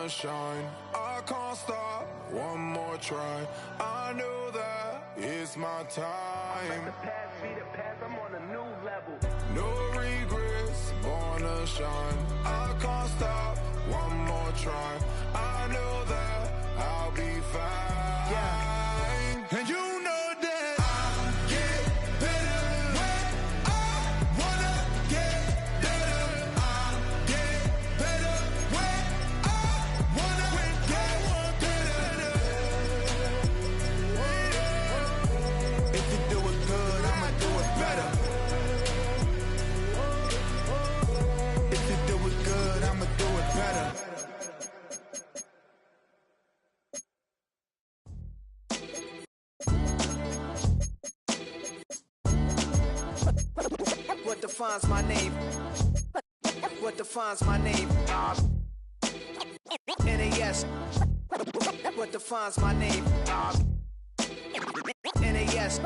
wanna shine. I can't stop, one more try. I know that it's my time. The past be the past, I'm on a new level. No regrets, wanna shine. I can't stop, one more try. I know that I'll be fine. Yeah. And you know that I get better when I wanna get better. I get better when I wanna get better. If you do it good, I'ma do it better. If you do it good, I'ma do it better. What defines my name? What defines my name? NAS. What defines my name? NAS.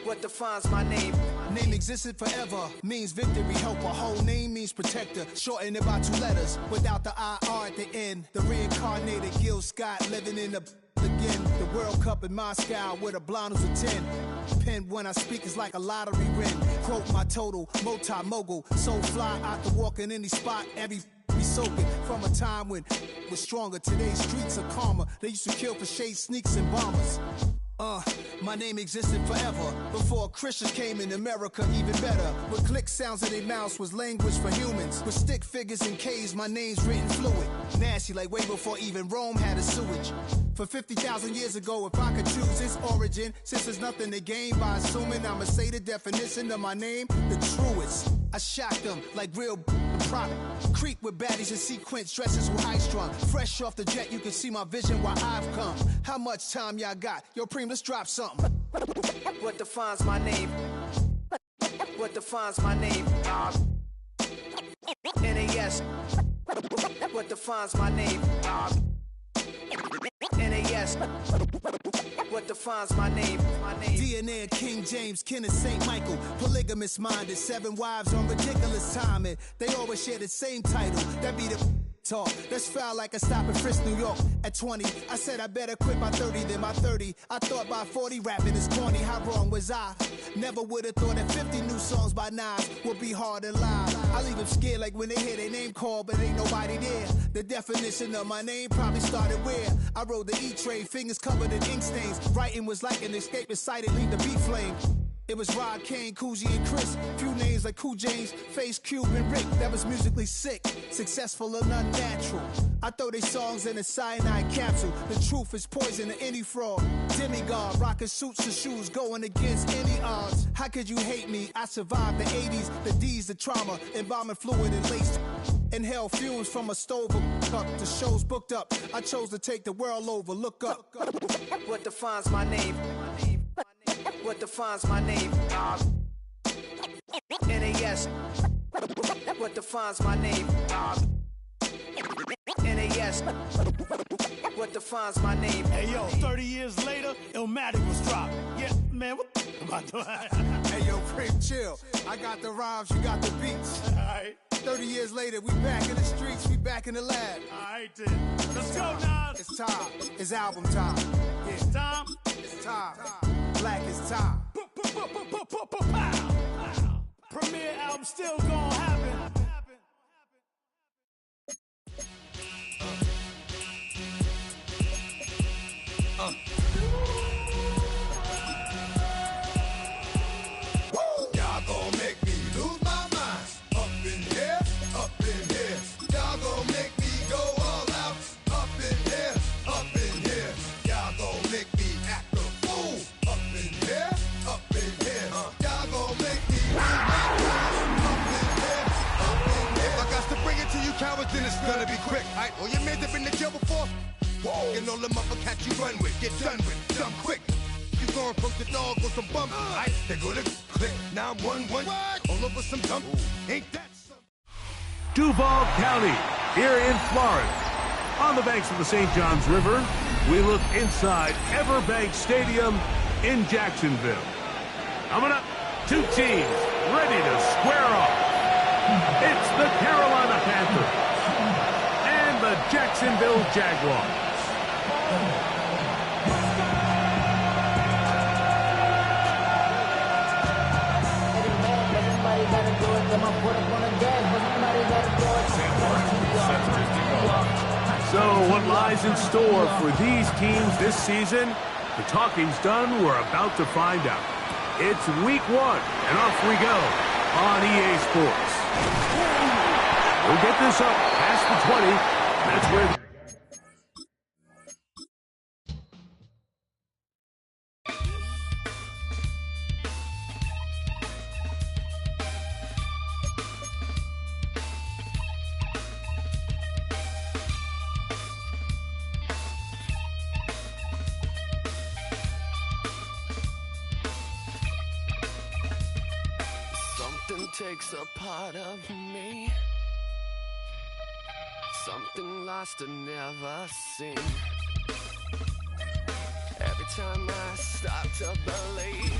What defines my name? Name existed forever, means victory, helper. Whole name means protector, shortened it by 2 letters, without the IR at the end. The reincarnated Gil Scott living in the again. The World Cup in Moscow with a blonde who's a 10. Pen when I speak is like a lottery win. Quote my total, multi-mogul. So fly out to walk in any spot, every be soaking. From a time when was stronger, today's streets are calmer. They used to kill for shade sneaks and bombers. My name existed forever. Before Christians came in America, even better. With click sounds in their mouths was language for humans. With stick figures and K's, my name's written fluid. Nasty like way before even Rome had a sewage. For 50,000 years ago, if I could choose its origin, since there's nothing to gain by assuming, I'ma say the definition of my name, the truest. I shocked them like real product. Creep with baddies in sequence, dresses with high strung. Fresh off the jet, you can see my vision while I've come. How much time y'all got? Yo, Preem, let's drop something. What defines my name? What defines my name? NAS. What defines my name? NAS. What defines my name? DNA of King James, kin of St. Michael. Polygamous minded, 7 wives on ridiculous timing. They always share the same title. That be the talk. That's foul like a stop in Frisk, New York. At 20, I said I better quit by 30 than by 30. I thought by 40 rapping is corny. How wrong was I? Never would have thought that 50 new songs by Nas would be hard and live. I leave them scared like when they hear their name called, but ain't nobody there. The definition of my name probably started where I rode the E-train, fingers covered in ink stains. Writing was like an escape inside it, leave the beat flame. It was Rod Kane, Coogee, and Chris. Few names like Cool James, Face, Cube, and Rick. That was musically sick, successful and unnatural. I throw they songs in a cyanide capsule. The truth is poison to any fraud. Demigod, rocking suits and shoes, going against any odds. How could you hate me? I survived the 80s, the D's, the trauma, embalming fluid and laced. Inhale fumes from a stove up. The show's booked up. I chose to take the world over. Look up. What defines my name? What defines my name? NAS. What defines my name? NAS. What defines my name? Hey yo, 30 years later, Illmatic was dropped. Yeah, man, what am I doing? Hey yo, Preem, chill. I got the rhymes, you got the beats. Alright. 30 years later, we back in the streets, we back in the lab. Alright then. Let's go, Nas. It's time. It's album time. Yeah. It's time. It's time. Black is time. Premiere album still gonna happen. Y'all gon' make me lose my mind. Up in here, up in here. Y'all gon' make me go all out. Up in here, up in here. Y'all gon' make me act a fool. Up in here, up in here. Y'all gon' make me lose my mind. Up in here, up in here. If I got to bring it to you cowards, then it's gonna be quick. Alright, all your men have been in jail before. Whoa, and all the motherfuckers you run with, get done with, done quick. You going from the dog or some bum? Alright, they go to click 911. All over some dump. Ain't that some? Duval County, here in Florida. On the banks of the St. Johns River, we look inside Everbank Stadium in Jacksonville. Coming up, 2 teams ready to square off. It's the Carolina Panthers and the Jacksonville Jacksonville Jaguars. So what lies in store for these teams this season? The talking's done. We're about to find out. It's week 1, and off we go on EA Sports. We'll get this up past the 20. That's where... Something takes a part of me, something lost and never seen. Every time I start to believe,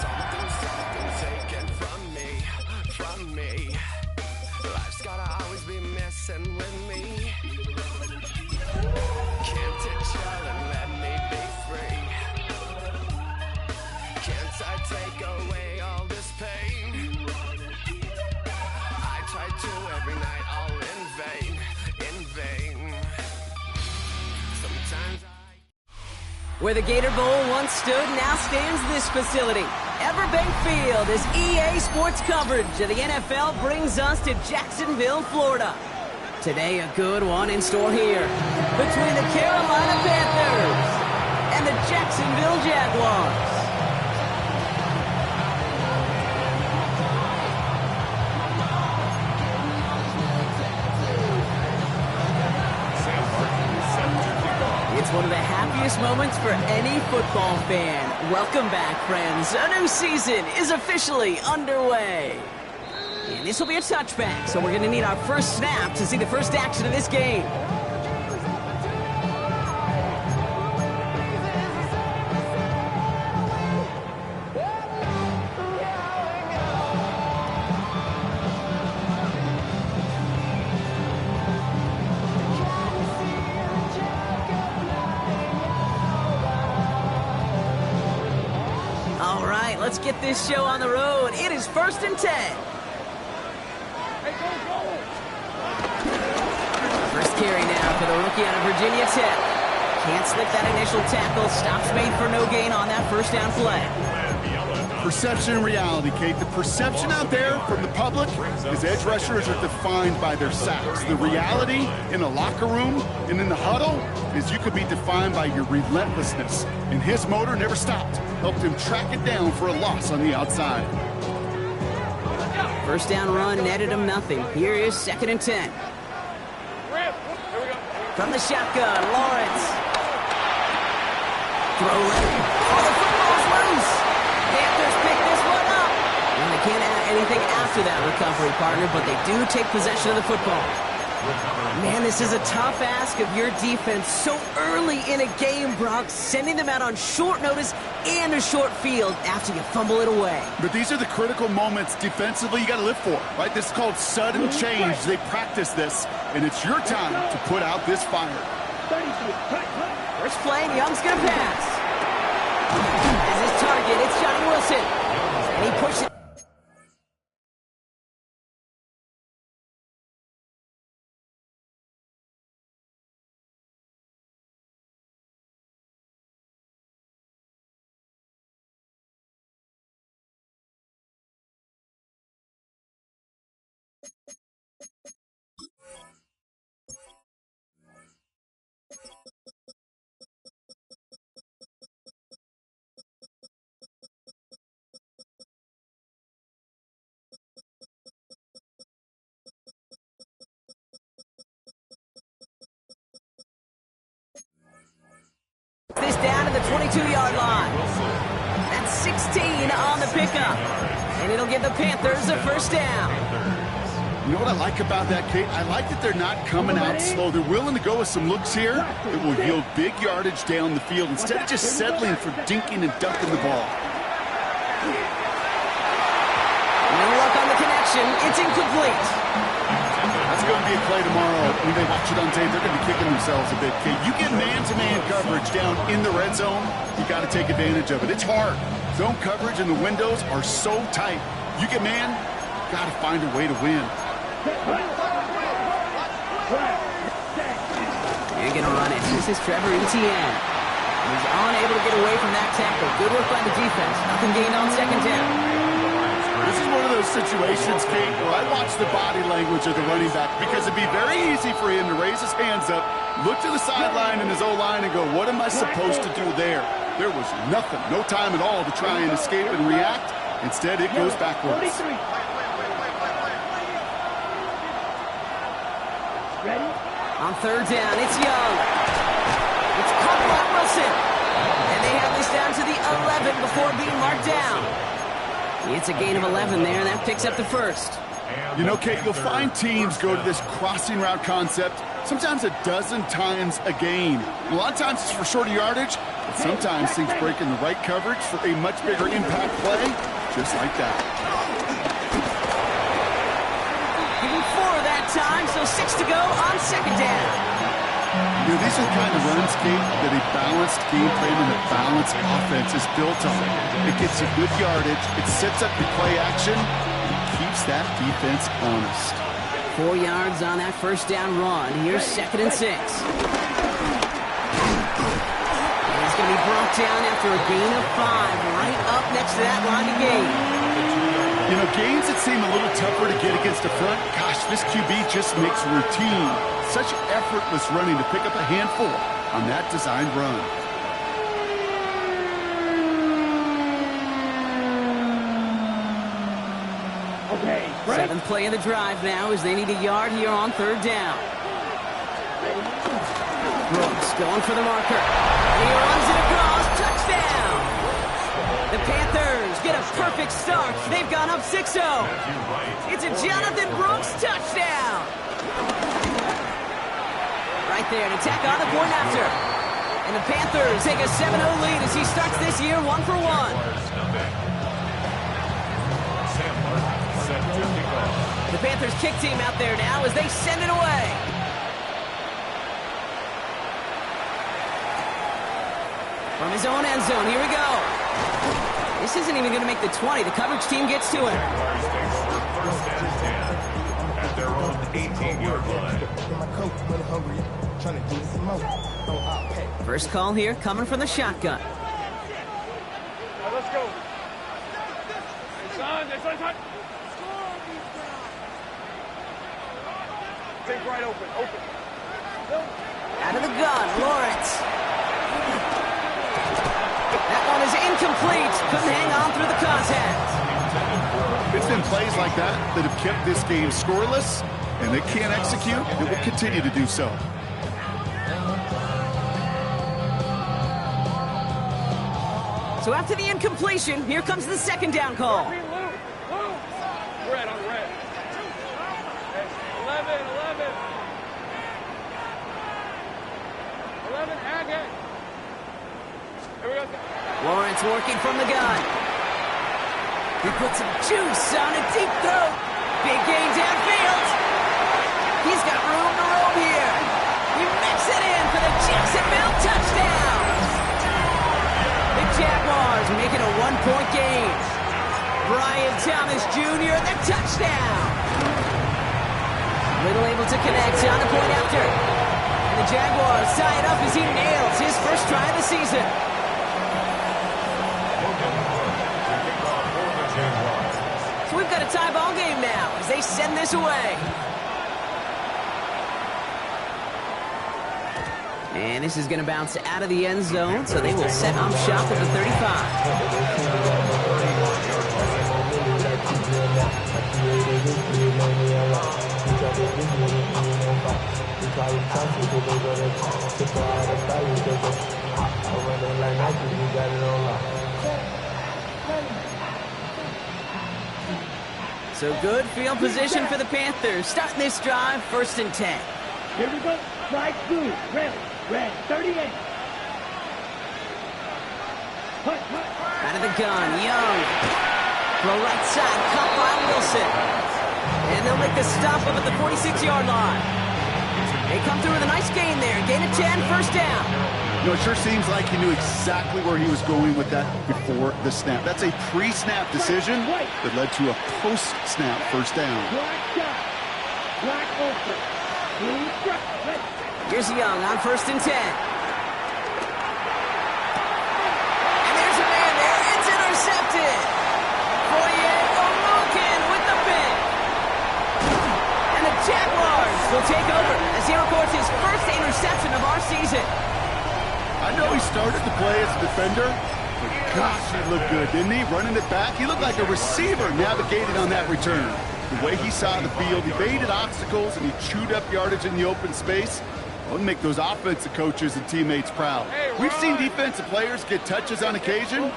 something taken from me. Life's gotta always be messing with me. Can't it chill and let me be free? Can't I take away all this pain? I try to every night, all in vain. Sometimes Where the Gator Bowl once stood, now stands this facility. Everbank Field as EA Sports coverage of the NFL brings us to Jacksonville, Florida. Today, a good one in store here between the Carolina Panthers and the Jacksonville Jaguars. It's one of the happiest moments for any football fan. Welcome back, friends. A new season is officially underway. And this will be a touchback, so we're going to need our first snap to see the first action of this game. All right, let's get this show on the road. It is 1st and 10. First carry now for the rookie out of Virginia Tech. Can't slip that initial tackle. Stops made for no gain on that first down play. Perception and reality, Kate. The perception out there from the public is edge rushers are defined by their sacks. The reality in the locker room and in the huddle is you could be defined by your relentlessness. And his motor never stopped. Helped him track it down for a loss on the outside. First down run netted him nothing. Here is 2nd and 10. From the shotgun, Lawrence. Throw ready. Oh, the football's loose. Panthers pick this one up. Well, they can't add anything after that recovery, partner, but they do take possession of the football. Man, this is a tough ask of your defense so early in a game, Brock, sending them out on short notice and a short field after you fumble it away. But these are the critical moments defensively you got to live for, right? This is called sudden change. They practice this, and it's your time to put out this fire. First play, and Young's going to pass. As his target, it's Johnny Wilson. And he pushes. This down to the 22-yard line. That's 16 on the pickup. And it'll give the Panthers a first down. You know what I like about that, Kate? I like that they're not coming out slow. They're willing to go with some looks here. It will yield big yardage down the field instead of just settling for dinking and ducking the ball. No luck on the connection. It's incomplete. A it's going to be a play tomorrow. When they watch it on tape, they're going to be kicking themselves a bit. Okay, you get man-to-man coverage down in the red zone, you got to take advantage of it. It's hard. Zone coverage and the windows are so tight. You get man, got to find a way to win. They're going to run it. This is Trevor Etienne. He's unable to get away from that tackle. Good work by the defense. Nothing gained on second down. This is one of those situations, Kate, where I watch the body language of the running back because it'd be very easy for him to raise his hands up, look to the sideline and his O-line and go, what am I supposed to do there? There was nothing, no time at all to try and escape and react. Instead, it goes backwards. On third down, it's Young. It's caught by Wilson. And they have this down to the 11 before being marked down. It's a gain of 11 there, and that picks up the first. You know, Kate, you'll find teams go to this crossing route concept sometimes a dozen times a game. A lot of times it's for shorter yardage, but sometimes things break in the right coverage for a much bigger impact play, just like that. Give him 4 that time, so 6 to go on second down. You know, these are the kind of runs, Kate, that a balanced game plan and a balanced offense is built on. It gets you good yardage, it sets up your play action, and keeps that defense honest. 4 yards on that first down run. Here's 2nd and 6. And it's going to be brought down after a gain of 5, right up next to that line of gain. You know, gains that seem a little tougher to get against the front, gosh, this QB just makes routine. Such effortless running to pick up a handful on that designed run. Okay, 7th play of the drive now as they need a yard here on third down. Brooks going for the marker. He runs it across. Touchdown! The Panthers get a perfect start. They've gone up 6-0. It's a Jonathan Brooks touchdown! Right there to tack on the point after. And the Panthers take a 7-0 lead as he starts this year 1 for 1. The Panthers kick team out there now as they send it away. From his own end zone, here we go. This isn't even going to make the 20. The coverage team gets to him. At their own 18-yard line. First call here coming from the shotgun. Let's go. Son. Think right open. Out of the gun, Lawrence. That one is incomplete. Couldn't hang on through the contact. It's been plays like that that have kept this game scoreless, and they can't execute. It will continue to do so. So after the incompletion, here comes the second down call. Red on red. 11. 11, Agate. Here we go. Lawrence working from the gun. He puts some juice on a deep throw. Big gain downfield. He's got room to roam here. He makes it in for the Jacksonville touchdown. The Jaguars make it a 1-point game. Brian Thomas Jr. the touchdown. Little able to connect on the point after. And the Jaguars tie it up as he nails his first try of the season. So we've got a tie ball game now as they send this away. And this is going to bounce out of the end zone, so they will set up shop at the 35. So good field position for the Panthers. Starting this drive, 1st and 10. Here we go. Strike through. Red, 38. Out of the gun, Young. Throw right side, caught by Wilson. And they'll make the stop up at the 46-yard line. They come through with a nice gain there. Gain of 10, first down. You know, it sure seems like he knew exactly where he was going with that before the snap. That's a pre-snap decision that led to a post-snap first down. Here's Young on 1st and 10. And there's a man there. It's intercepted. With the pick. And the Jaguars will take over as he records his first interception of our season. I know he started the play as a defender, but gosh, he looked good, didn't he? Running it back, he looked like a receiver navigating on that return. The way he saw the field, he baited obstacles and he chewed up yardage in the open space. Well, it'll make those offensive coaches and teammates proud. We've seen defensive players get touches on occasion, and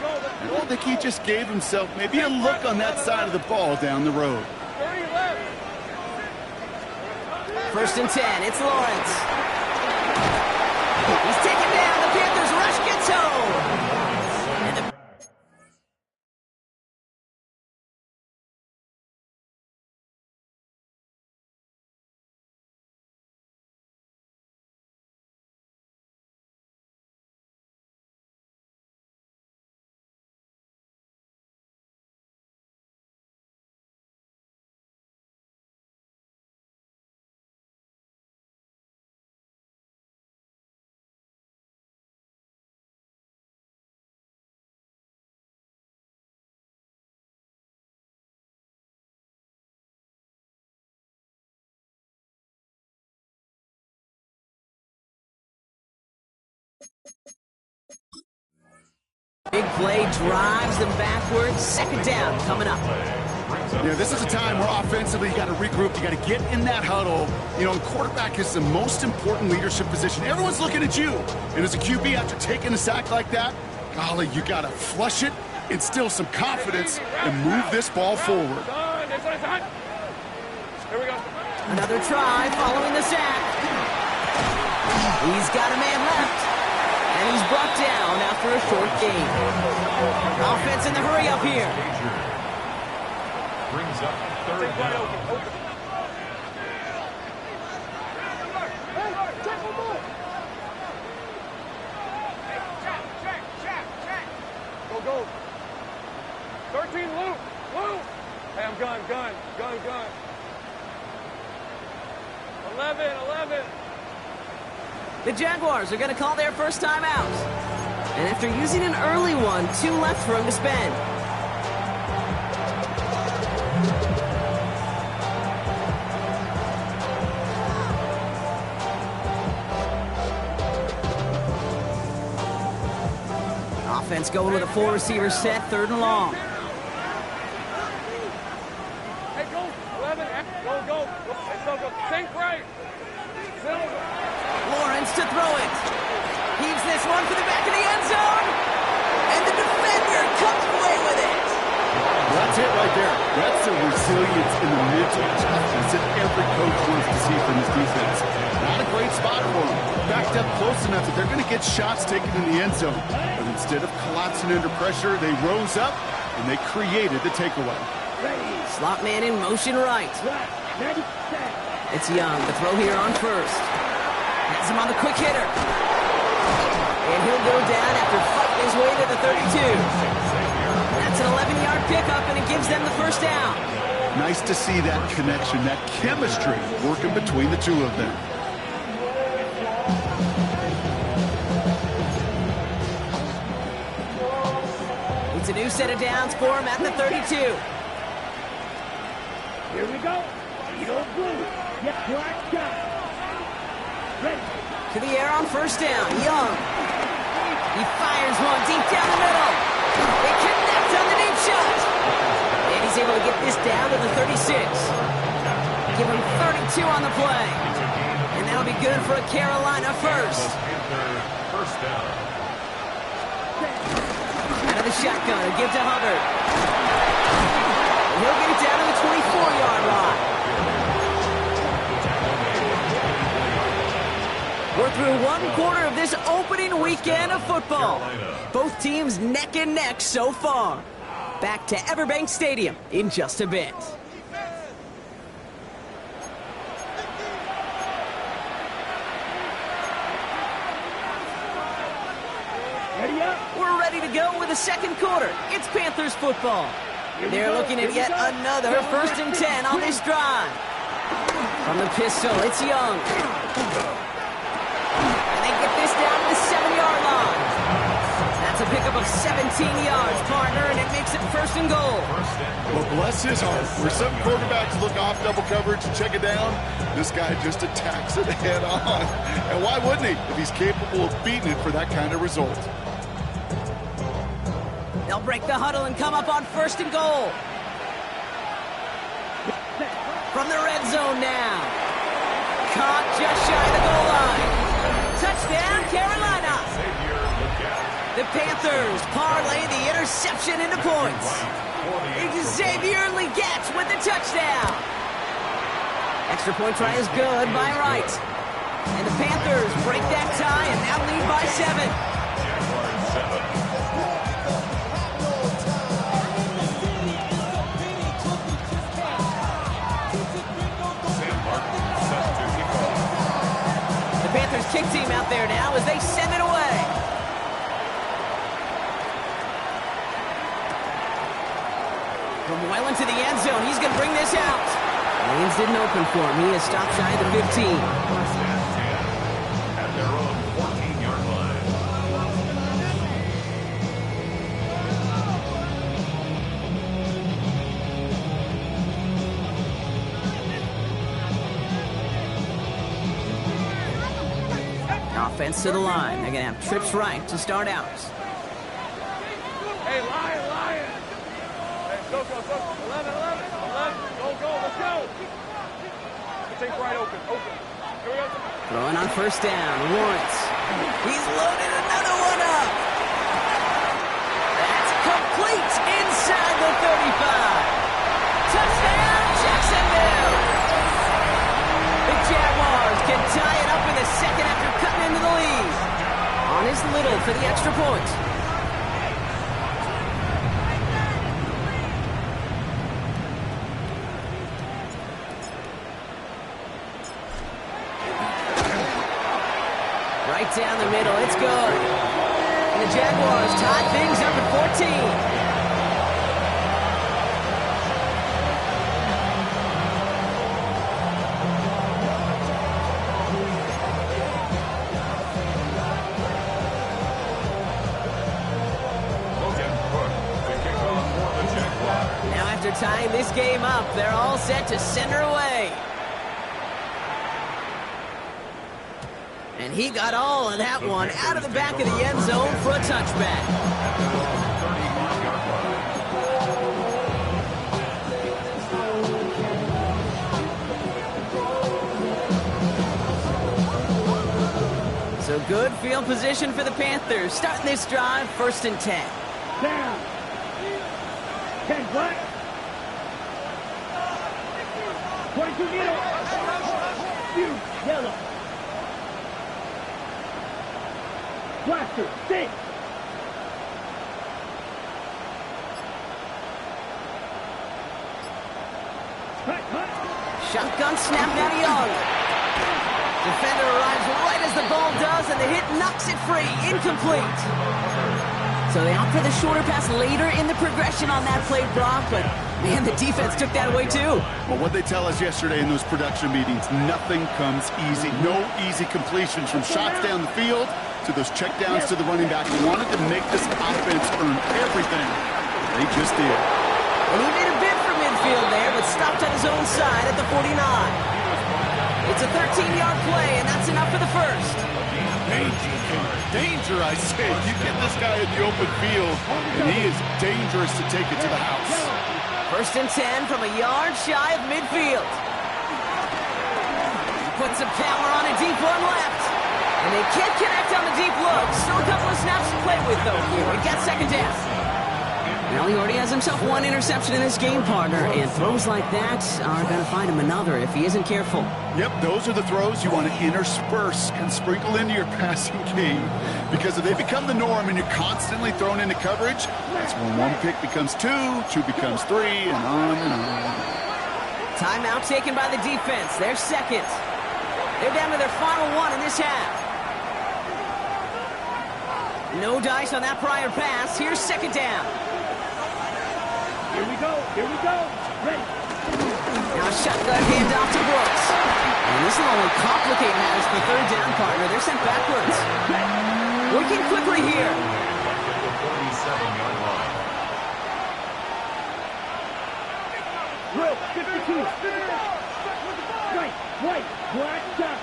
I think he just gave himself maybe a look on that side of the ball down the road. 1st and 10, it's Lawrence. He's taken down. The Panthers rush gets home. And the big play drives them backwards. 2nd down coming up. Yeah, this is a time where offensively you got to regroup, you got to get in that huddle. You know, quarterback is the most important leadership position. Everyone's looking at you. And as a QB, after taking a sack like that, golly, you got to flush it, instill some confidence, and move this ball forward. Another try following the sack. He's got a man left. And he's brought down after a short gain. Offense in the hurry up here. Brings up 3rd down. Go. 13, Luke. Hey, I'm gun. 11. The Jaguars are going to call their first time out. And after using an early one, 2 left for him to spend. Offense going with a 4-receiver set, 3rd and long. Hey, go. 11. Go. Think right. Lawrence to throw it. Heaves this one for the back of the end zone. And the defender comes away with it. That's it right there. That's the resilience in the mental toughness that every coach wants to see from his defense. Not a great spot for him. Backed up close enough that they're going to get shots taken in the end zone. But instead of collapsing under pressure, they rose up and they created the takeaway. Slot man in motion right. It's Young. The throw here on 1st. Has him on the quick hitter. And he'll go down after fighting his way to the 32. That's an 11-yard pickup, and it gives them the first down. Nice to see that connection, that chemistry working between the two of them. It's a new set of downs for him at the 32. Here we go. Eagle blue. Get black shot. Ready. To the air on 1st down. Young. He fires one deep down the middle. They connect on the deep shot. And he's able to get this down to the 36. Give him 32 on the play. And that'll be good for a Carolina first. First down. Out of the shotgun, and give to Hubbard. And he'll get it down to the 24-yard line. We're through 1 quarter of this opening weekend of football. Both teams neck and neck so far. Back to Everbank Stadium in just a bit. go with the second quarter. It's Panthers football. They're looking at yet another 1st and 10 on this drive. From the pistol, it's Young. And they get this down to the 7-yard line. That's a pickup of 17 yards, partner, and it makes it 1st and goal. Well, bless his heart. Where some quarterbacks look off double coverage and check it down, this guy just attacks it head on. And why wouldn't he if he's capable of beating it for that kind of result? They'll break the huddle and come up on 1st and goal. From the red zone now. Caught just shy of the goal line. Touchdown, Carolina. The Panthers parlay the interception into points. Xavier Legette with the touchdown. Extra point try is good by Wright. And the Panthers break that tie and now lead by 7. Panthers kick team out there now as they send it away. From well into the end zone, he's going to bring this out. Lanes didn't open for him. He is stopped shy of the 15. At their own 14-yard line. Offense to the line. They're going to have trips right to start out. Hey, Lion, Lion. Hey, go. 11, go, let's go. Take right open. Here we go. Throwing on 1st down. Lawrence. He's loaded another one up. That's complete inside the 35. Touchdown, Jacksonville. The Jaguars can tie it up in the second after cutting into the lead. On his Little for the extra point. Right down the middle, it's good. And the Jaguars tie things up at 14. Tying this game up, they're all set to send her away. And he got all of that one out of the back of the end zone for a touchback. So good field position for the Panthers. Starting this drive, 1st and 10. Down. 10 black. 22 middle. You yellow. Blaster, 6. Shotgun snap now to Young. Defender arrives right as the ball does, and the hit knocks it free. Incomplete. So they opt for the shorter pass later in the progression on that play, Brock, but man, the defense took that away too. Well, what they tell us yesterday in those production meetings, nothing comes easy. No easy completions from shots down the field to those checkdowns to the running back. They wanted to make this offense earn everything. They just did. And he made a bid for midfield there, but stopped on his own side at the 49. It's a 13-yard play, and that's enough for the first. Danger, I say. You get this guy in the open field, and he is dangerous to take it to the house. 1st and 10 from a yard shy of midfield. Puts some power on a deep one left. And they can't connect on the deep look. Still a couple of snaps to play with, though, here. We got 2nd down. Well, he already has himself one interception in this game, partner, and throws like that are going to find him another if he isn't careful. Yep, those are the throws you want to intersperse and sprinkle into your passing game, because if they become the norm and you're constantly thrown into coverage, that's when one pick becomes 2 becomes 3, and on and on. Timeout taken by the defense. They're second. They're down to their final one in this half. No dice on that prior pass. Here's second down. Here we go. Here we go. Ready. Now a shotgun handoff to Brooks. And this will only complicate matters for third down, partner. They're sent backwards. Working quickly here. 47-yard line. Drill 52. Right, white, black dot.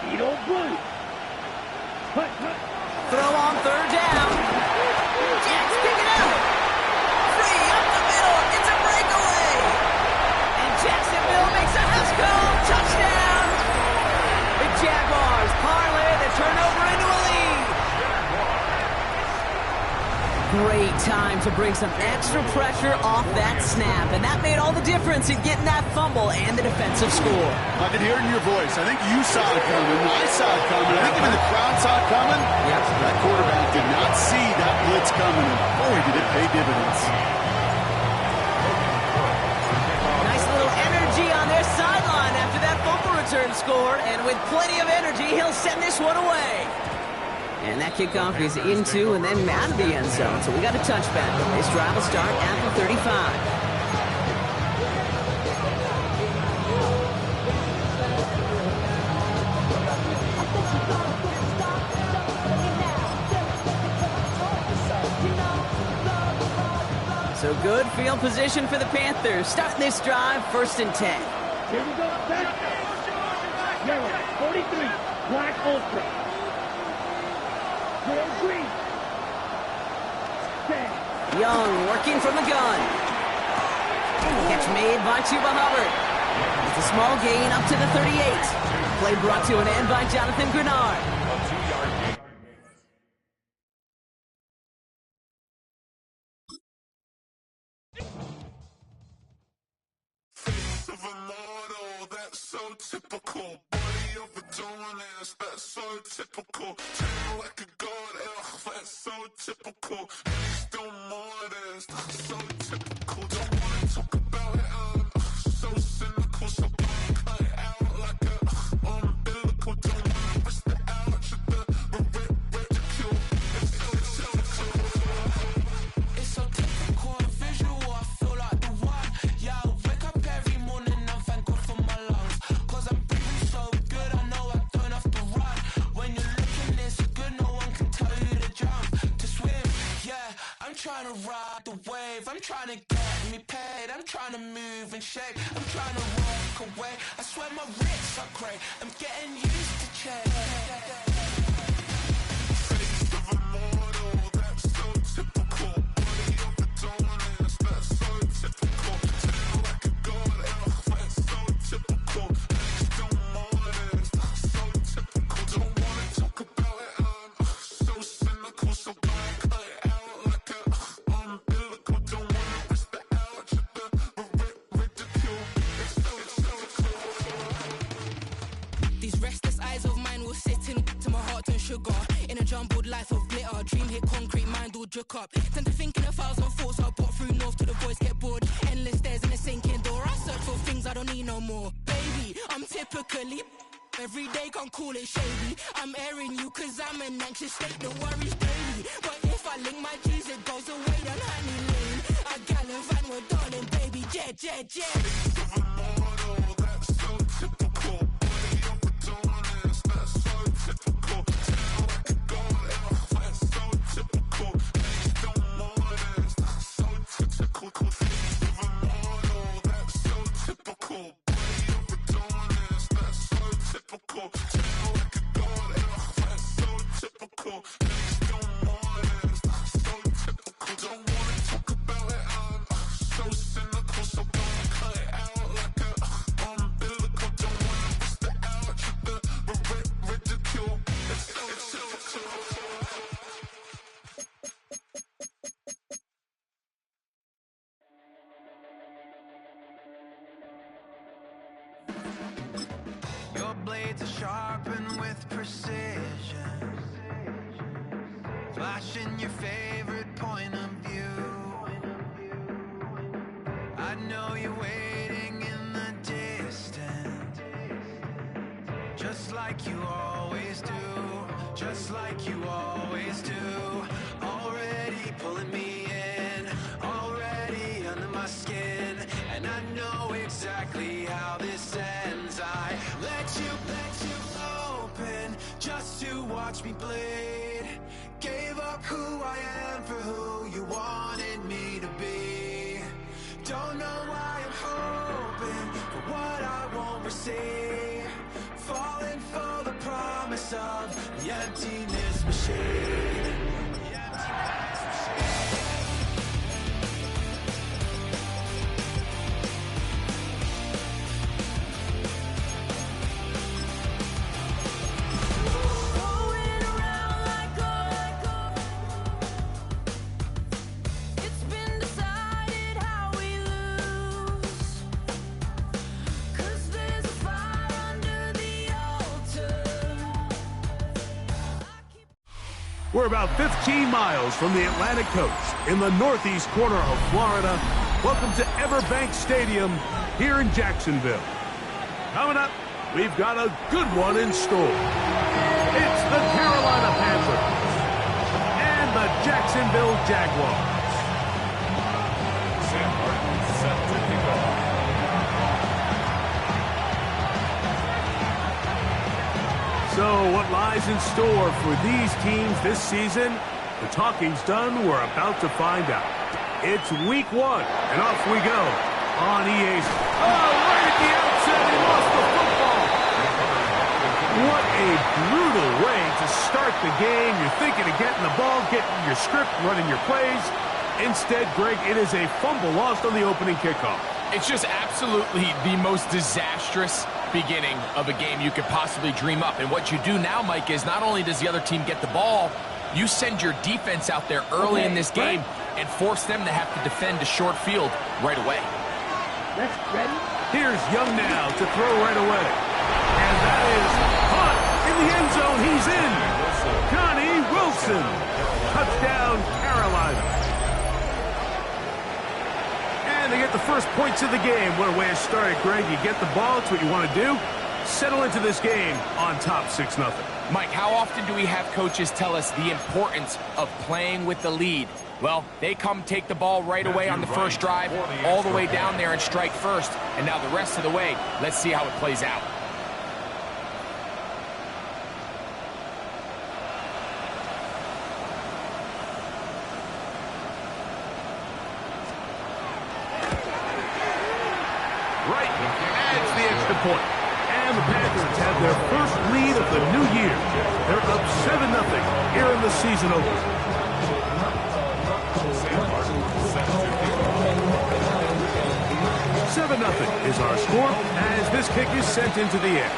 Beetle blue. Cut, cut. Throw on third down. Jets pick it up. Free up the middle. It's a breakaway. And Jacksonville makes a house call. Touchdown. The Jaguars parlay the turnover into a lead. Great time to bring some extra pressure off that snap. And that made all the difference in getting that fumble and the defensive score. I could hear it in your voice. I think you saw it coming. I saw it coming. I think even the crowd saw it coming. Yep. That quarterback did not see that blitz coming. And boy, did it pay dividends. Nice little energy on their sideline after that fumble return score. And with plenty of energy, he'll send this one away. And that kickoff is into and then out of the end zone. So we got a touchback. This drive will start at the 35. So good field position for the Panthers. Starting this drive, 1st and 10. Here we go. Back. Yellow 43. Black ultra. Red green. 10. Young working from the gun. Catch made by Chuba Hubbard. It's a small gain up to the 38. Play brought to an end by Jonathan Grenard. A 2-yard gain. Face of a model, that's so typical. Body of a donut, that's so typical. Tail like a god, that's so typical. Still modest, so typical. Don't wanna talk about it, so cynical. So cut it out like a umbilical. Don't wanna risk it out to the ridicule. It's so typical, visual, I feel like the one. Yeah, I wake up every morning and thank God for my lungs. Cause I'm breathing so good, I know I don't have to run. When you're looking this good, no one can tell you to jump, to swim. Yeah, I'm trying to ride the wave, I'm trying to get me paid, I'm trying to move and shake, I'm trying to walk away. I swear my wrists are great, I'm getting used to change. Face of a model, that's so typical. Body of a donut, that's so typical. Tail like a god, that's so typical. Still modest, so typical. Don't wanna talk about it, so cynical. So cut it out like a umbilical. Don't wanna risk the out to the ridicule. It's so These restless eyes of mine will sit in to my heart and sugar. In a jumbled life of glitter, dream hit concrete, mind all jerk up. Tend to think in 1,000 thoughts, I put through north to the voice, get bored. Endless stairs in a sinking door, I search for things I don't need no more. Baby, I'm typically every day, can't call it shady. I'm airing you cause I'm an anxious state, the worries daily. But if I link my G's, it goes away down honey lane. I gallivant with darling, baby, jet, jet, jet. Face of a model, that's so typical. Body of a donut, that's so typical. Tail like a god, that's so typical. Still modest, so typical. Face of a model, that's so typical. Body of a donut, that's so typical. Tail like a god, that's so typical. Still modest, so typical. Don't wanna talk about it, so cynical. So cut it out like a umbilical. Don't wanna risk the out to the ridicule. It's typical. Your blades are sharpened with precision, flashing your favorite point of view. I know you're waiting in the distance, just like you always do. just like you always do. Already pulling me in, already under my skin, and I know exactly how this ends. I let you open just to watch me bleed. Gave up who I am for who you wanted me to be. Don't know why I'm hoping for what I won't receive. Falling for the promise of the emptiness machine. We're about 15 miles from the Atlantic coast in the northeast corner of Florida. Welcome to Everbank Stadium here in Jacksonville. Coming up, we've got a good one in store. It's the Carolina Panthers and the Jacksonville Jaguars. Sam Martin set to kick off. So what lies in store for these teams this season? The talking's done. We're about to find out. It's week 1, and off we go on EA's. Oh, right at the outset, he lost the football. What a brutal way to start the game. You're thinking of getting the ball, getting your script, running your plays. Instead, Greg, it is a fumble lost on the opening kickoff. It's just absolutely the most disastrous beginning of a game you could possibly dream up. And what you do now, Mike, is not only does the other team get the ball, you send your defense out there early in this game and force them to have to defend a short field right away. Let's ready. Here's Young now to throw right away. And that is caught in the end zone. He's in. Connie Wilson. Touchdown, Carolina. And they get the first points of the game. What a way to start it, Greg. You get the ball. It's what you want to do. Settle into this game on top 6-0. Mike, how often do we have coaches tell us the importance of playing with the lead? Well, they come take the ball right away on the first drive, all the way down there and strike first. And now the rest of the way, let's see how it plays out. Right, adds the extra point. And the Panthers have their first lead of the new year. They're up 7-0 here in the season opener. 7-0 is our score as this kick is sent into the air.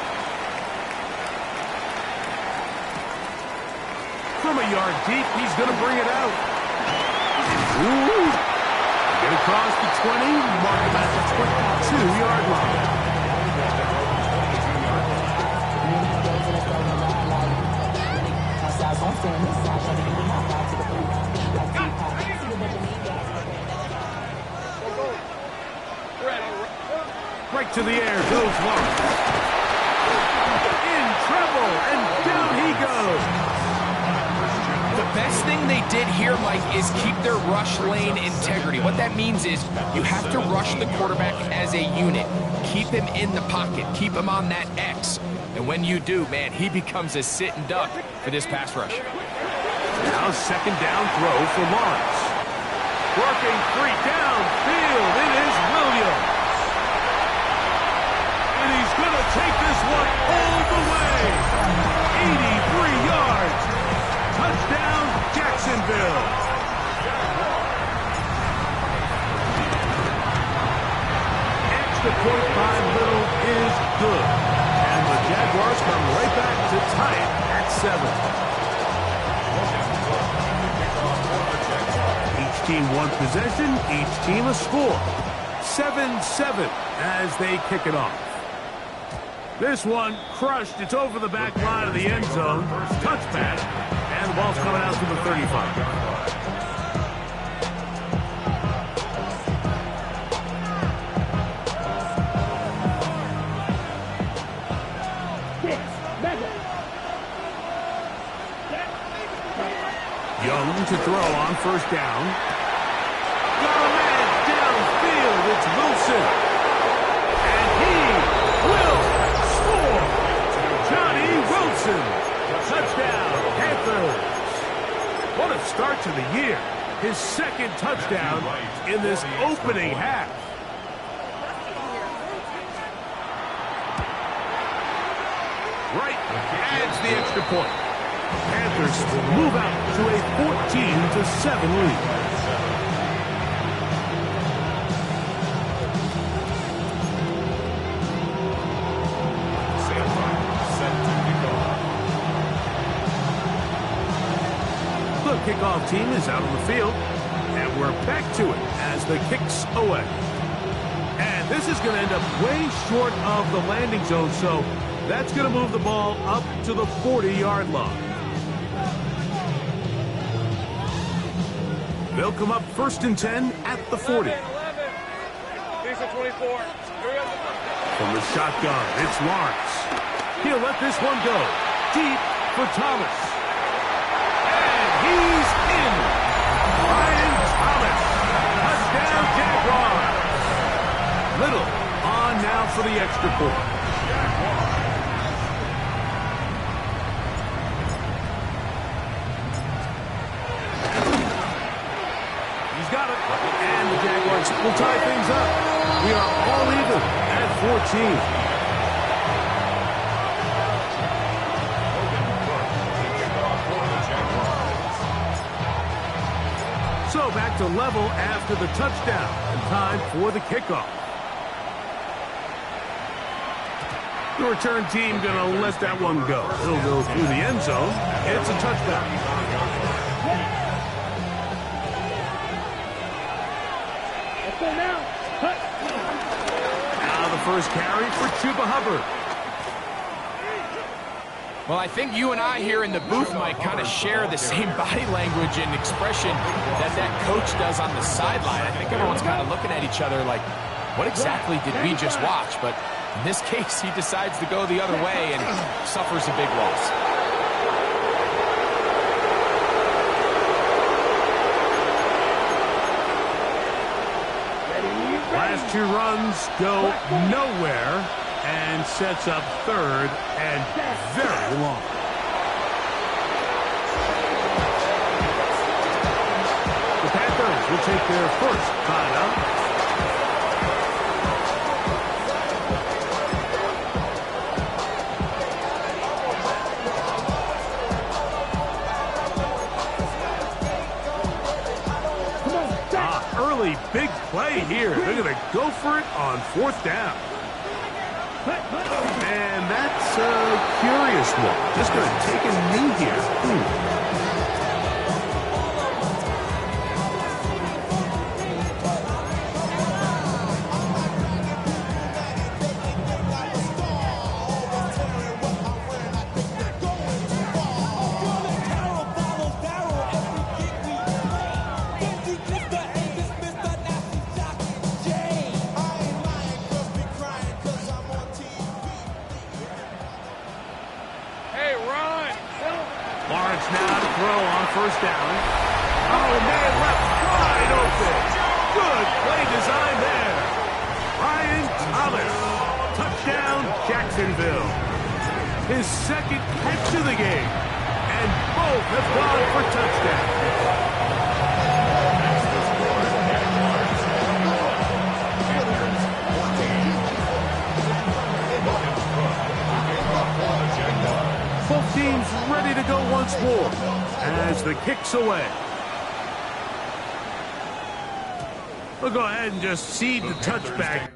From a yard deep, he's going to bring it out. Ooh. Get across the 20, mark him at the 22-yard line. Right to the air goes Lawrence. In trouble, and down he goes. The best thing they did here, Mike, is keep their rush lane integrity. What that means is you have to rush the quarterback as a unit. Keep him in the pocket. Keep him on that X. And when you do, man, he becomes a sitting duck for this pass rush. Now second down throw for Lawrence. Working free downfield. It is Williams. And he's going to take this one all the way. 83 yards. Touchdown, Jacksonville. Extra point by Little is good. And the Jaguars come right back to tie it at 7. Each team one possession, each team a score. 7-7 as they kick it off. This one crushed. It's over the back line of the end zone. Touchback. And the ball's coming out to the 35. room to throw on first down. Got a man downfield. It's Wilson. And he will score. Johnny Wilson. Touchdown, Panthers. What a start to the year. His second touchdown in this opening half. Right adds the extra point. Panthers will move out to a 14-7 lead. The kickoff team is out on the field, and we're back to it as the kick's away. And this is going to end up way short of the landing zone, so that's going to move the ball up to the 40-yard line. They'll come up 1st and 10 at the 40. 11. Decent 24. From the shotgun, it's Lawrence. He'll let this one go. Deep for Thomas. And he's in. Ryan Thomas. Touchdown, Jaguars. Little on now for the extra point. He's got it. And the Jaguars will tie things up. We are all even at 14. So back to level after the touchdown, and time for the kickoff. The return team gonna let that one go. It'll go through the end zone. It's a touchdown. Now the first carry for Chuba Hubbard. Well, I think you and I here in the booth might kind of share the same body language and expression that coach does on the sideline. I think everyone's kind of looking at each other like, what exactly did we just watch? But in this case, he decides to go the other way and suffers a big loss. Last two runs go nowhere and sets up 3rd and very long. The Panthers will take their first timeout. Early big play here. They're going to go for it on 4th down. And that's a curious one. Just going to take a knee here. First down. Oh, man, left wide open. Good play design there. Ryan Thomas. Touchdown, Jacksonville. His second catch of the game. And both have gone for touchdowns. Both teams ready to go once more as the kick's away. We'll go ahead and just cede the touchback.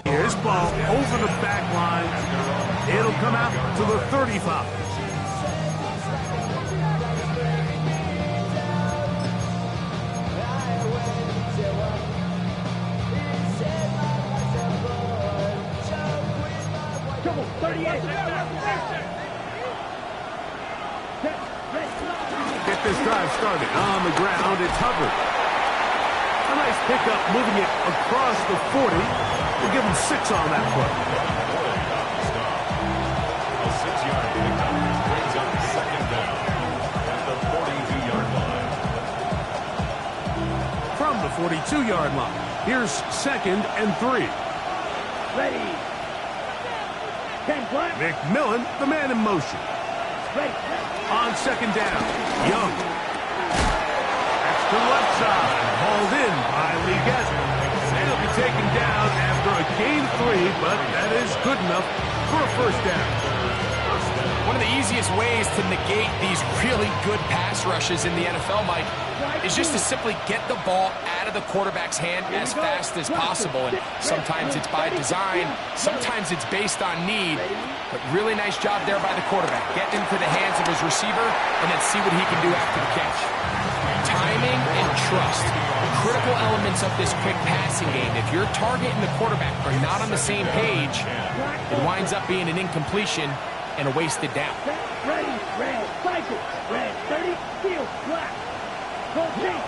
Here's ball over the back line. It'll come out to the 35. Come on, 38. Get this drive started on the ground. It's Hubbard. A nice pickup, moving it across the 40. We'll give him 6 on that play. A 6-yard pickup brings up second down at the 42-yard line. From the 42-yard line, here's 2nd and 3. Ready. 10 black. McMillan, the man in motion. Ready. On 2nd down, Young. That's to left side, hauled in by Leggett. And he'll be taken down after a gain 3, but that is good enough for a first down. One of the easiest ways to negate these really good pass rushes in the NFL, Mike, is just to simply get the ball out of the quarterback's hand as fast as possible. And sometimes it's by design, sometimes it's based on need. But really nice job there by the quarterback. Get into the hands of his receiver and then see what he can do after the catch. Timing and trust, critical elements of this quick passing game. If your target and the quarterback are not on the same page, it winds up being an incompletion and a wasted down. Ready, red, cycle, red, 30, field, black. Go deep.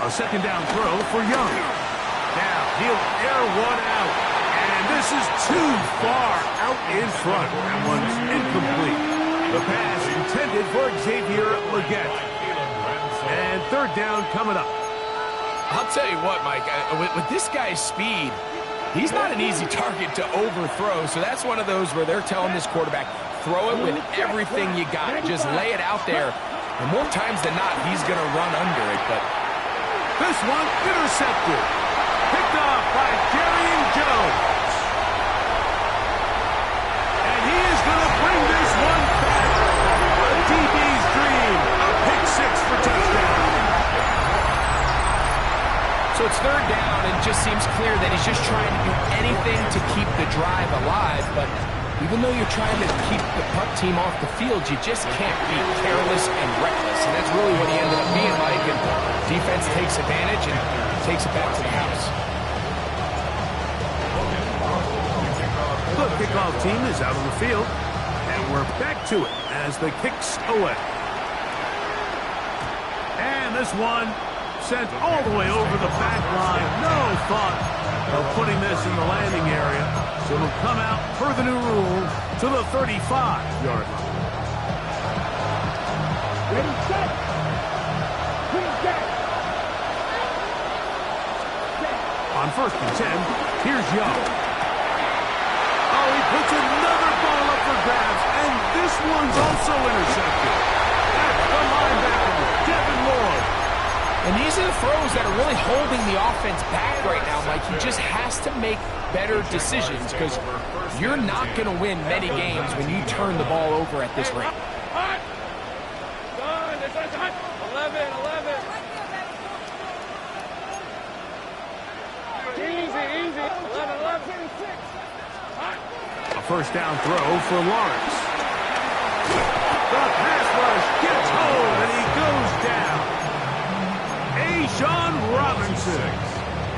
A 2nd down throw for Young. Now he'll air one out. And this is too far out in front. That one's incomplete. The pass intended for Xavier Leggett. And 3rd down coming up. I'll tell you what, Mike, with this guy's speed, he's not an easy target to overthrow. So that's one of those where they're telling this quarterback, throw it with everything you got. Just lay it out there. And more times than not, he's going to run under it. But this one intercepted. Picked off by Darian Jones. And he is going to bring this one back. A DB's dream. A pick 6 for touchdown. so it's 3rd down, and it just seems clear that he's just trying to do anything to keep the drive alive. But even though you're trying to keep the punt team off the field, you just can't be careless and reckless. And that's really what he ended up being, Mike. And defense takes advantage and takes it back to the house. The kickoff team is out on the field, and we're back to it as the kicks away. And this one sent all the way over the back line. No thought of putting this in the landing area. So it'll come out per the new rule to the 35-yard line. Ready, set. Green set. On 1st and 10, here's Young. Oh, he puts another ball up for grabs, and this one's also intercepted. That's the linebacker, Devin Lloyd. And these are the throws that are really holding the offense back right now, Mike. He just has to make better decisions because you're not going to win many games when you turn the ball over at this rate. 11. Easy. 11. A 1st down throw for Lawrence. The pass rush gets home, and he goes down. Sean Robinson.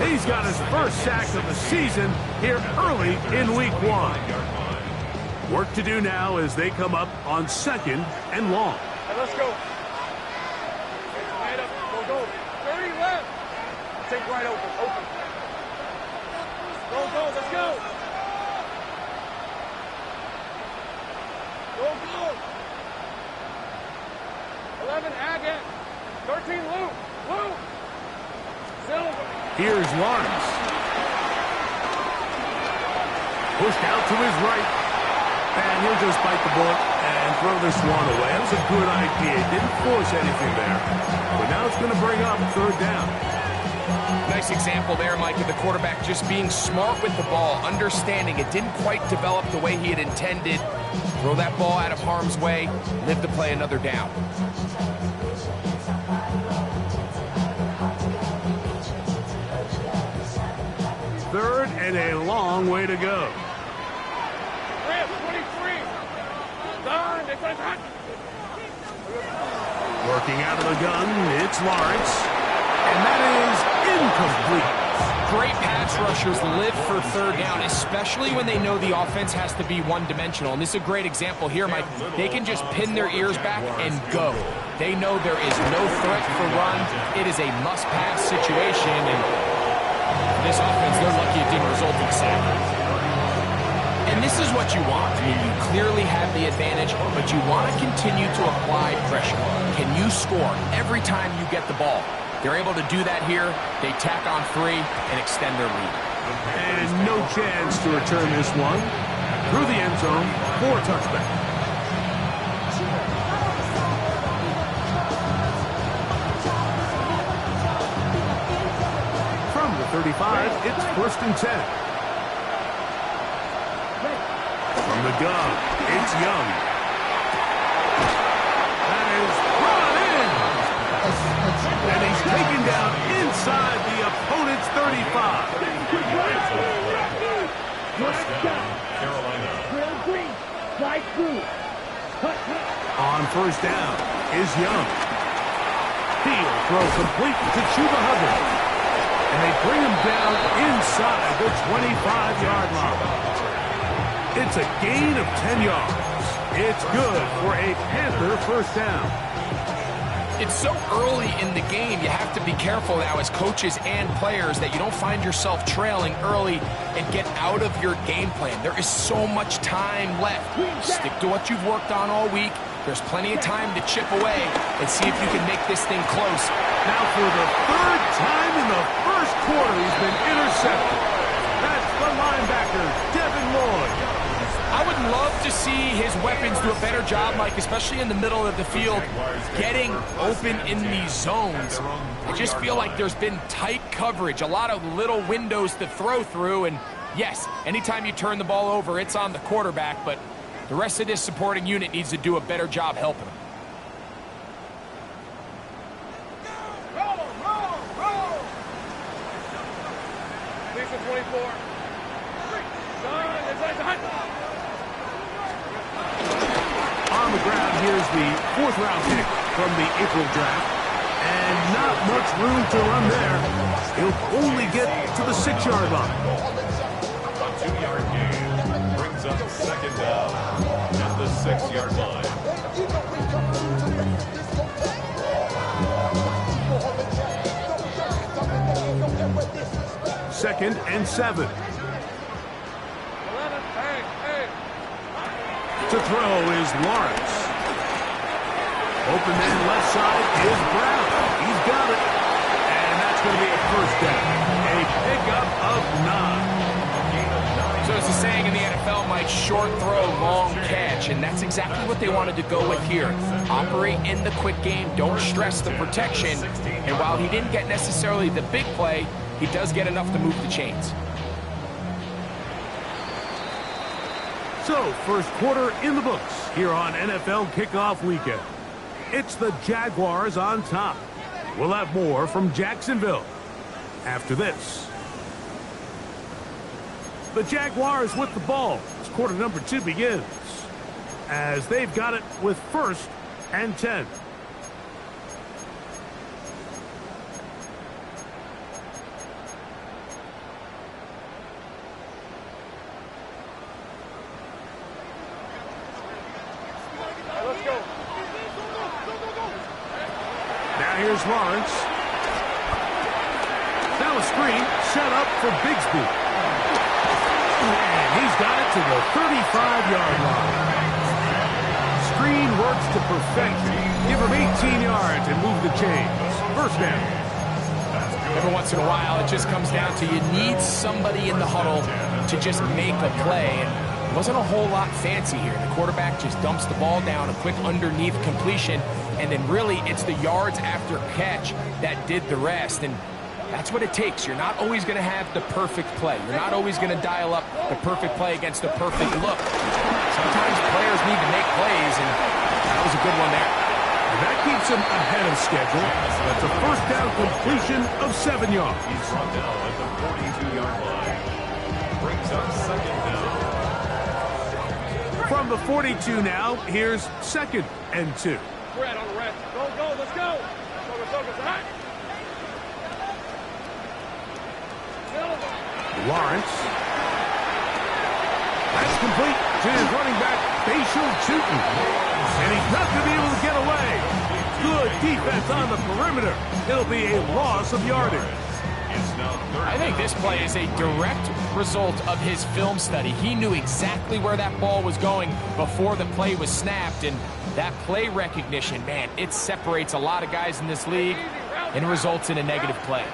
He's got his 1st sack of the season here early in week 1. Work to do now as they come up on 2nd and long. Hey, let's go. Stand up. Go. 30 left. Take right open. Go. Let's go. Go. 11, Agate. 13, Luke. Here's Lawrence. Pushed out to his right. And he'll just bite the bullet and throw this one away. That was a good idea. Didn't force anything there. But now it's going to bring up 3rd down. Nice example there, Mike, of the quarterback just being smart with the ball, understanding it didn't quite develop the way he had intended. Throw that ball out of harm's way, live to play another down. third and a long way to go. 23. Done. It's hot. Working out of the gun, it's Lawrence. And that is incomplete. Great pass rushers live for third down, especially when they know the offense has to be one-dimensional. And this is a great example here, Mike. They can just pin their ears back and go. They know there is no threat for run. It is a must-pass situation, and this offense, they're lucky it didn't result in a sack. And this is what you want. I mean, you clearly have the advantage, but you want to continue to apply pressure. Can you score every time you get the ball? They're able to do that here. They tack on 3 and extend their lead. And no chance to return this one. Through the end zone for a touchback. From the 35, it's 1st and 10. From the gun, it's Young. That is brought in. And he's taken down inside the opponent's 35. On 1st down is Young. He'll throw complete to Chuba Hubbard. And they bring him down inside the 25-yard line. It's a gain of 10 yards. It's good for a Panther 1st down. It's so early in the game, you have to be careful now as coaches and players that you don't find yourself trailing early and get out of your game plan. There is so much time left. Stick to what you've worked on all week. There's plenty of time to chip away and see if you can make this thing close. Now for the 3rd time in the 1st quarter, he's been intercepted. That's the linebacker, Devin Lloyd. I would love to see his weapons do a better job, Mike, especially in the middle of the field, getting open in these zones. I just feel like there's been tight coverage, a lot of little windows to throw through, and yes, anytime you turn the ball over, it's on the quarterback, but the rest of this supporting unit needs to do a better job helping him. Lisa 24. On the ground, here's the 4th-round pick from the April draft. And not much room to run there. He'll only get to the 6-yard line. A 2-yard gain brings up 2nd down at the 6-yard line. 2nd and 7. To throw is Lawrence. Open man left side is Brown. He's got it. And that's going to be a 1st down. A pickup of 9. So it's a saying in the NFL, Mike, short throw, long catch. And that's exactly what they wanted to go with here. Operate in the quick game. Don't stress the protection. And while he didn't get necessarily the big play, he does get enough to move the chains. So, 1st quarter in the books here on NFL Kickoff Weekend. It's the Jaguars on top. We'll have more from Jacksonville after this. The Jaguars with the ball as quarter number 2 begins, as they've got it with 1st and 10. Here's Lawrence. Now a screen set up for Bigsby. And he's got it to the 35-yard line. Screen works to perfection. Give him 18 yards and move the chains. 1st down. Every once in a while, it just comes down to you need somebody in the huddle to just make a play. And it wasn't a whole lot fancy here. The quarterback just dumps the ball down, a quick underneath completion, and then really it's the yards after catch that did the rest. And that's what it takes. You're not always going to have the perfect play. You're not always going to dial up the perfect play against the perfect look. Sometimes players need to make plays, and that was a good one there. And that keeps him ahead of schedule. That's a 1st down completion of 7 yards. He's brought down at the 42-yard line. the 42 now. Here's 2nd and 2. Red on the red. Go, go, let's go. Go, hot. Lawrence. That's complete to his running back, facial shooting. And he's not going to be able to get away. Good defense on the perimeter. It'll be a loss of yardage. I think this play is a direct result of his film study. He knew exactly where that ball was going before the play was snapped, and that play recognition, man, it separates a lot of guys in this league and results in a negative play.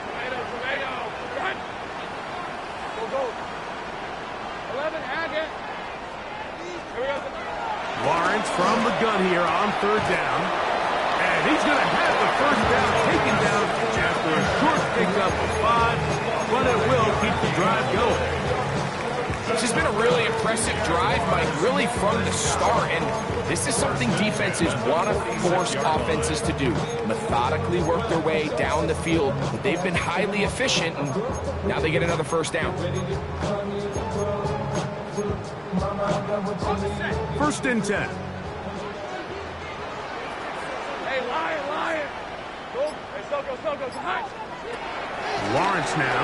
Lawrence from the gun here on 3rd down. And he's going to have the 1st down taken down after a short pickup of 5, but it will keep the drive going. This has been a really impressive drive, Mike, really from the start. And this is something defenses want to force offenses to do. Methodically work their way down the field. But they've been highly efficient, and now they get another 1st down. 1st and 10. Hey, Lion. Go. Hey, Soko, hot. Lawrence now.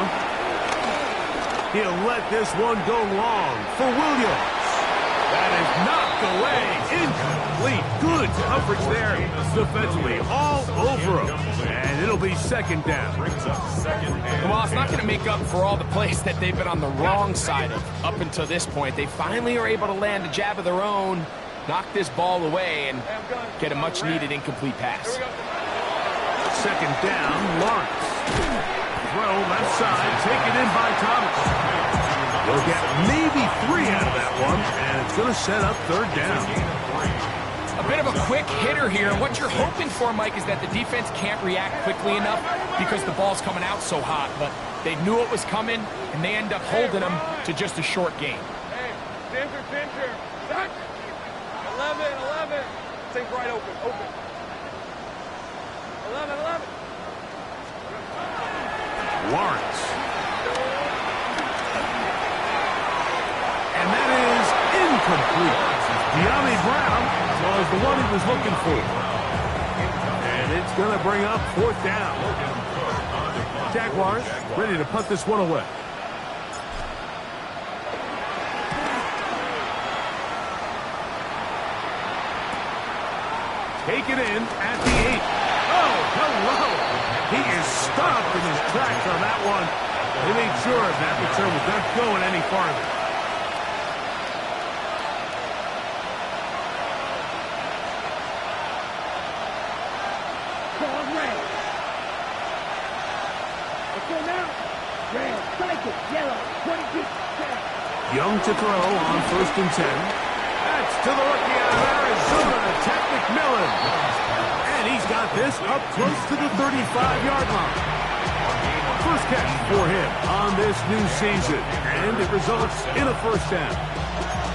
He'll let this one go long for Williams. That is knocked away. Incomplete. Good coverage there defensively all over him. And it'll be 2nd down. Well, it's not going to make up for all the plays that they've been on the wrong side of up until this point. They finally are able to land a jab of their own, knock this ball away, and get a much-needed incomplete pass. 2nd down, Lawrence. Throw left side, taken in by Thomas. We'll get maybe 3 out of that one, and it's going to set up 3rd down. A bit of a quick hitter here. What you're hoping for, Mike, is that the defense can't react quickly enough because the ball's coming out so hot. But they knew it was coming, and they end up holding them to just a short gain. Hey, Ginger. Duck. 11. Think right open. 11. Lawrence. And that is incomplete. De'Ami Brown was the one he was looking for. And it's going to bring up 4th down. Jaguars ready to punt this one away. Take it in at the 8. Oh, hello. He is stopped in his tracks on that one. They made sure that return was not going any farther. Ball red. Let's go now. Red, cycle, yellow, 22. Young to throw on 1st and 10. That's to the rookie out of Arizona, Ted McMillan. And he's got this up close to the 35-yard line. First catch for him on this new season, and it results in a 1st down.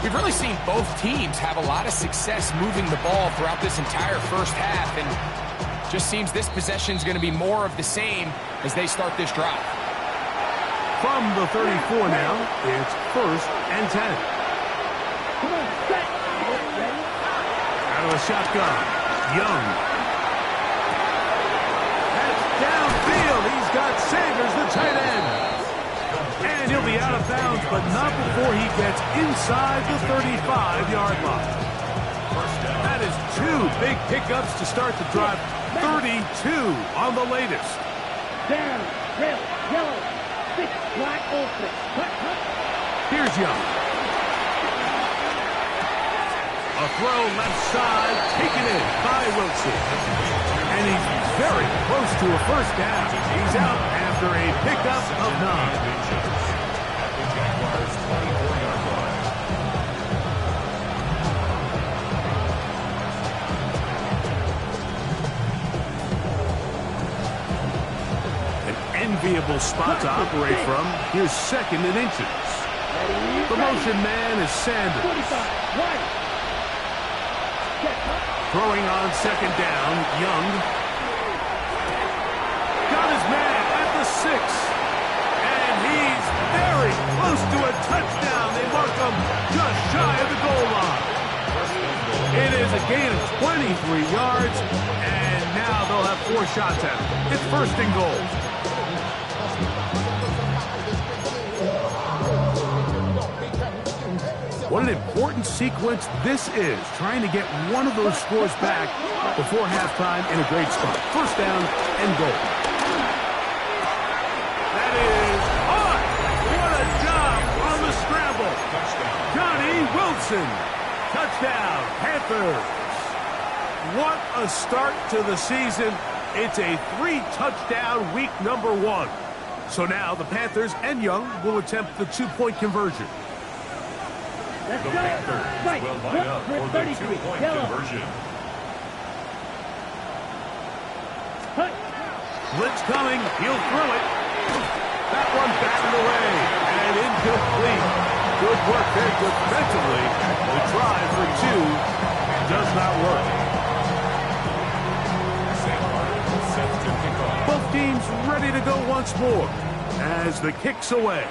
We've really seen both teams have a lot of success moving the ball throughout this entire 1st half, and just seems this possession's going to be more of the same as they start this drive. From the 34 now, it's 1st and 10. Come on, set. Out of the shotgun, Young. That's downfield. He's got Sanders, the tight end. And he'll be out of bounds, but not before he gets inside the 35-yard line. That is 2 big pickups to start the drive. 32 on the latest. Down, red, yellow, 6, black, open. Cut. Here's Young. A throw left side, taken in by Wilson. And he's very close to a 1st down. He's out after a pickup of 9. Enviable spot to operate from. Here's 2nd and inches. The motion man is Sanders. Throwing on 2nd down, Young. Got his man at the 6. And he's very close to a touchdown. They mark him just shy of the goal line. 23 yards, and now they'll have 4 shots at it. It's first and goal. What an important sequence this is, trying to get one of those scores back before halftime in a great spot. First down and goal. That is on. What a job on the scramble. Johnny Wilson. Touchdown, Panthers. What a start to the season. It's a 3-touchdown week number 1. So now the Panthers and Young will attempt the 2-point conversion. The Panthers will line up for the 2-point conversion. Blitz coming. He'll throw it. That one batted away and incomplete. Good work there defensively. The try for 2 does not work. Both teams ready to go once more as the kick's away.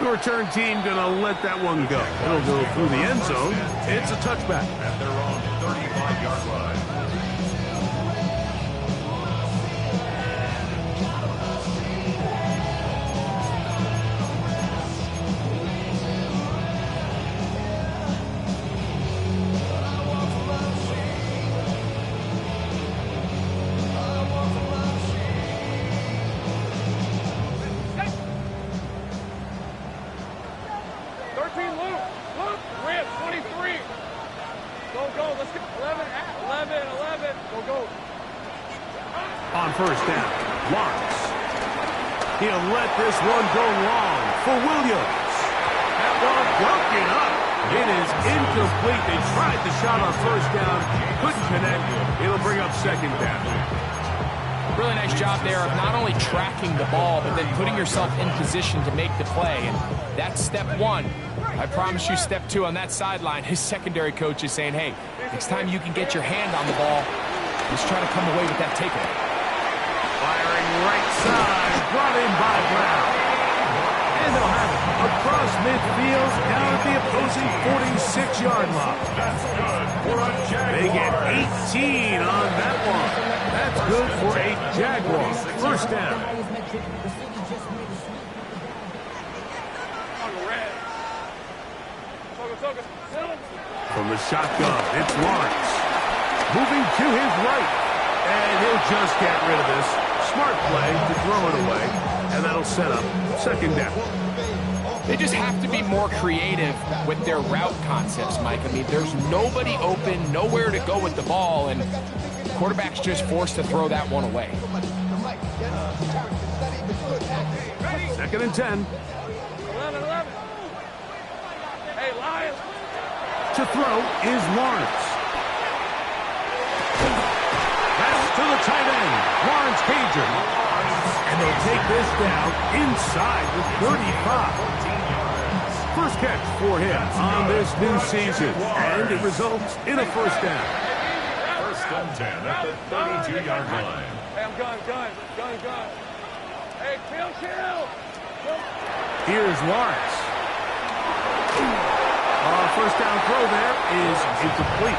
The return team going to let that one go. It'll go through the end zone. It's a touchback. At their own 35-yard line. On first down, Lawrence. He'll let this one go long for Williams. That ball broken up. It is incomplete. They tried the shot on first down, couldn't connect. It'll bring up second down. Really nice job there of not only tracking the ball, but then putting yourself in position to make the play. And that's step 1. I promise you step 2 on that sideline. His secondary coach is saying, hey, next time you can get your hand on the ball, just try to come away with that takeaway. Firing right side, brought in by Brown. And they'll have it across midfield, down at the opposing 46-yard line. That's good for a Jaguar. They get 18 on that one. That's good for a Jaguar. First down. From the shotgun, it's Lawrence. Moving to his right. And he'll just get rid of this. Smart play to throw it away. And that'll set up second down. They just have to be more creative with their route concepts, Mike. I mean, there's nobody open, nowhere to go with the ball, and quarterback's just forced to throw that one away. Second and 10. 11. Hey, Lions. To throw is Lawrence. Pass to the tight end, Lawrence Cager. And they'll take this down inside the 35. First catch for him on this new season, and it results in a first down. First and 10 at the 32-yard line. Hey, I'm gun. Hey, chill. Here's Lawrence. First down throw there is incomplete.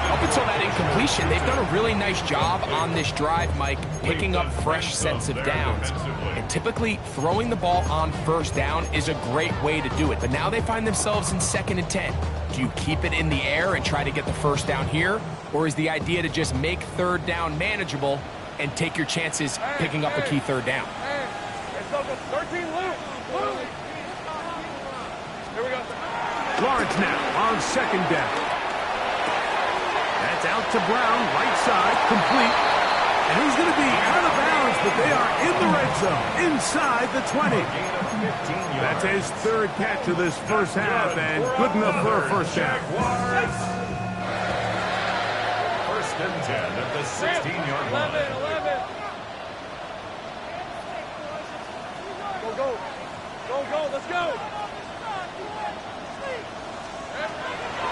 Up until that incompletion, they've done a really nice job on this drive, Mike, picking up fresh sets of downs. And typically, throwing the ball on first down is a great way to do it. But now they find themselves in second and 10. Do you keep it in the air and try to get the first down here? Or is the idea to just make third down manageable and take your chances picking up a key third down? Hey, 13 loose. Here we go. Lawrence now on second down. That's out to Brown, right side, complete. And he's going to be out of bounds, but they are in the red zone, inside the 20. That's his third catch of this first half, and good enough for a first down. First and 10 at the 16-yard line. 11. Go, let's go.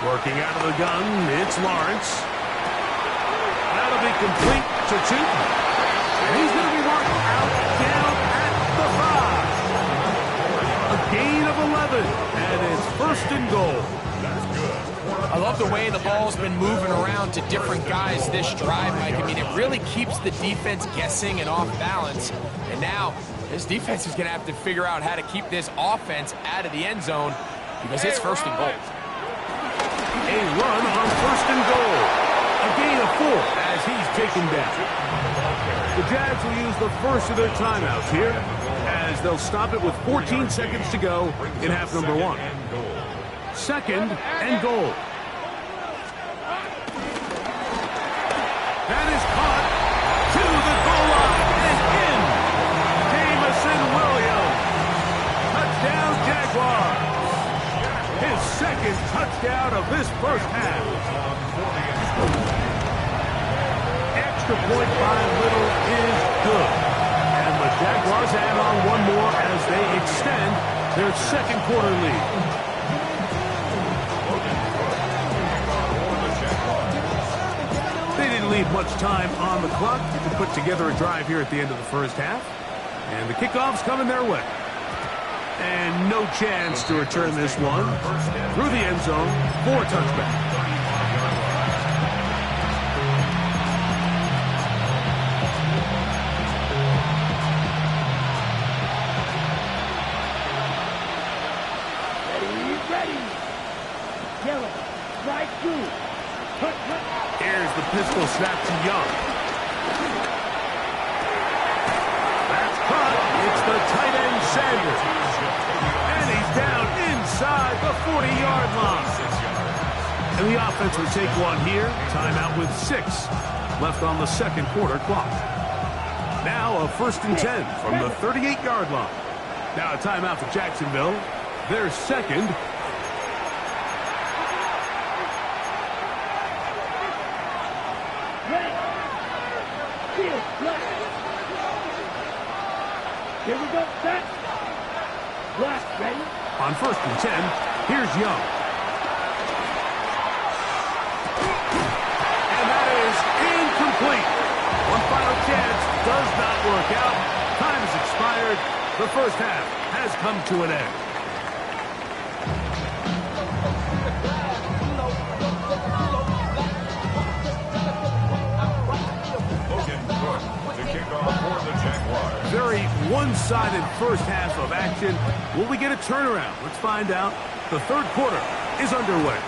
Working out of the gun, it's Lawrence. That'll be complete to 2. And he's going to be marked out down at the 5. A gain of 11, and it's first and goal. That's good the way the ball's been moving around to different guys this drive, Mike. I mean, it really keeps the defense guessing and off balance. And now, this defense is going to have to figure out how to keep this offense out of the end zone because it's first and goal. A run on first and goal. A gain of 4 as he's taken down. The Jags will use the first of their timeouts here as they'll stop it with 14 seconds to go in half number 1. Second and goal. That is caught to the goal line and in. Jamison Williams. Touchdown Jaguars. His second touchdown of this first half. Extra point by Little is good. And the Jaguars add on one more as they extend their second quarter lead. They didn't leave much time on the clock to put together a drive here at the end of the first half. And the kickoff's coming their way. And no chance to return this one through the end zone for a touchback. Ready. Yellow. Right through. Here's the pistol snap to Young. That's caught. It's the tight end Sanders. And he's down inside the 40-yard line. And the offense will take one here. Timeout with 6 left on the second quarter clock. Now a 1st and 10 from the 38-yard line. Now a timeout for Jacksonville. Their second. Here we go, set. Blast, ready. On 1st and 10, here's Young. And that is incomplete. One final chance does not work out. Time has expired. The first half has come to an end. Very one-sided first half of action. Will we get a turnaround? Let's find out. The third quarter is underway.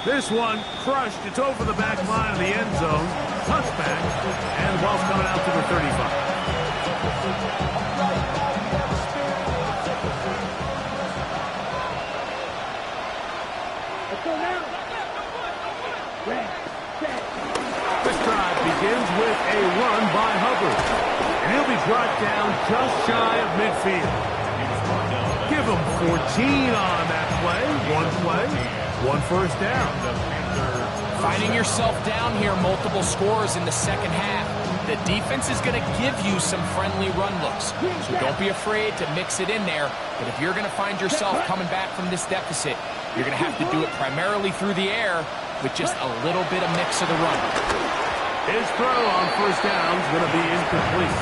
This one crushed. It's over the back line of the end zone. Touchback. And the ball's coming out to the 35. Let's go now. Red, set. This drive begins with a run by Hubbard. And he'll be brought down just shy of midfield. Give him 14 on that play. One first down. Finding yourself down here, multiple scores in the second half. The defense is going to give you some friendly run looks. So don't be afraid to mix it in there. But if you're going to find yourself coming back from this deficit, you're going to have to do it primarily through the air with just a little bit of mix of the run. His throw on first down is going to be incomplete.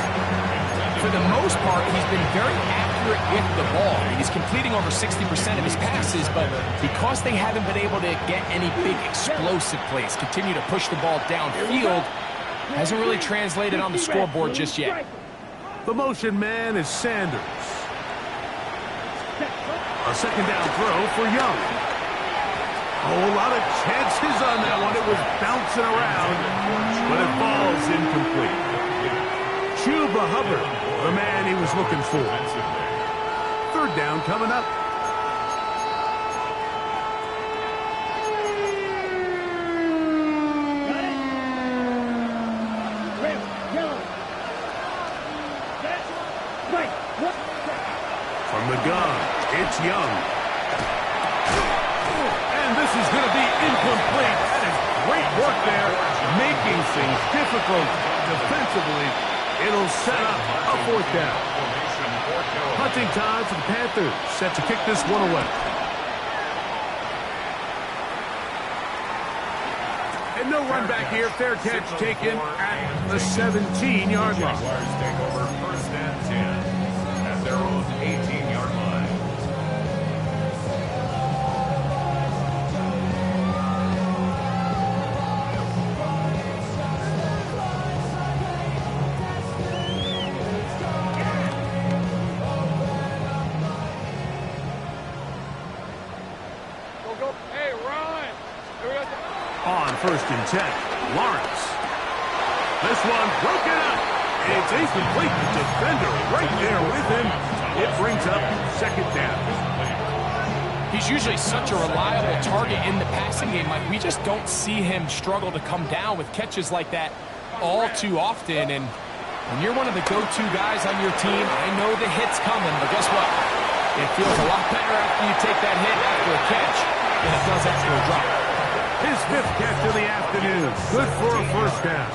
For the most part, he's been very accurate with the ball. I mean, he's completing over 60% of his passes, but because they haven't been able to get any big explosive plays, continue to push the ball downfield, hasn't really translated on the scoreboard just yet. The motion man is Sanders. A second down throw for Young. A lot of chances on that one. It was bouncing around, but it falls incomplete. Chuba Hubbard, the man he was looking for. Third down coming up. From the gun, it's Young. And this is going to be incomplete. That is great work there, making things difficult defensively. It'll set up a fourth down. Punting time for the Panthers, set to kick this one away. And no run back here. Fair catch taken at the 17-yard line. Jaguars take over 1st and 10 at their own 18-yard line. On 1st and 10, Lawrence. This one broken up. It's incomplete. The defender right there with him. It brings up 2nd down. He's usually such a reliable target in the passing game. Like, we just don't see him struggle to come down with catches like that all too often. And when you're one of the go-to guys on your team, I know the hit's coming, but guess what? It feels a lot better after you take that hit after a catch than it does after a drop. His 5th catch of the afternoon. Good for a 1st down.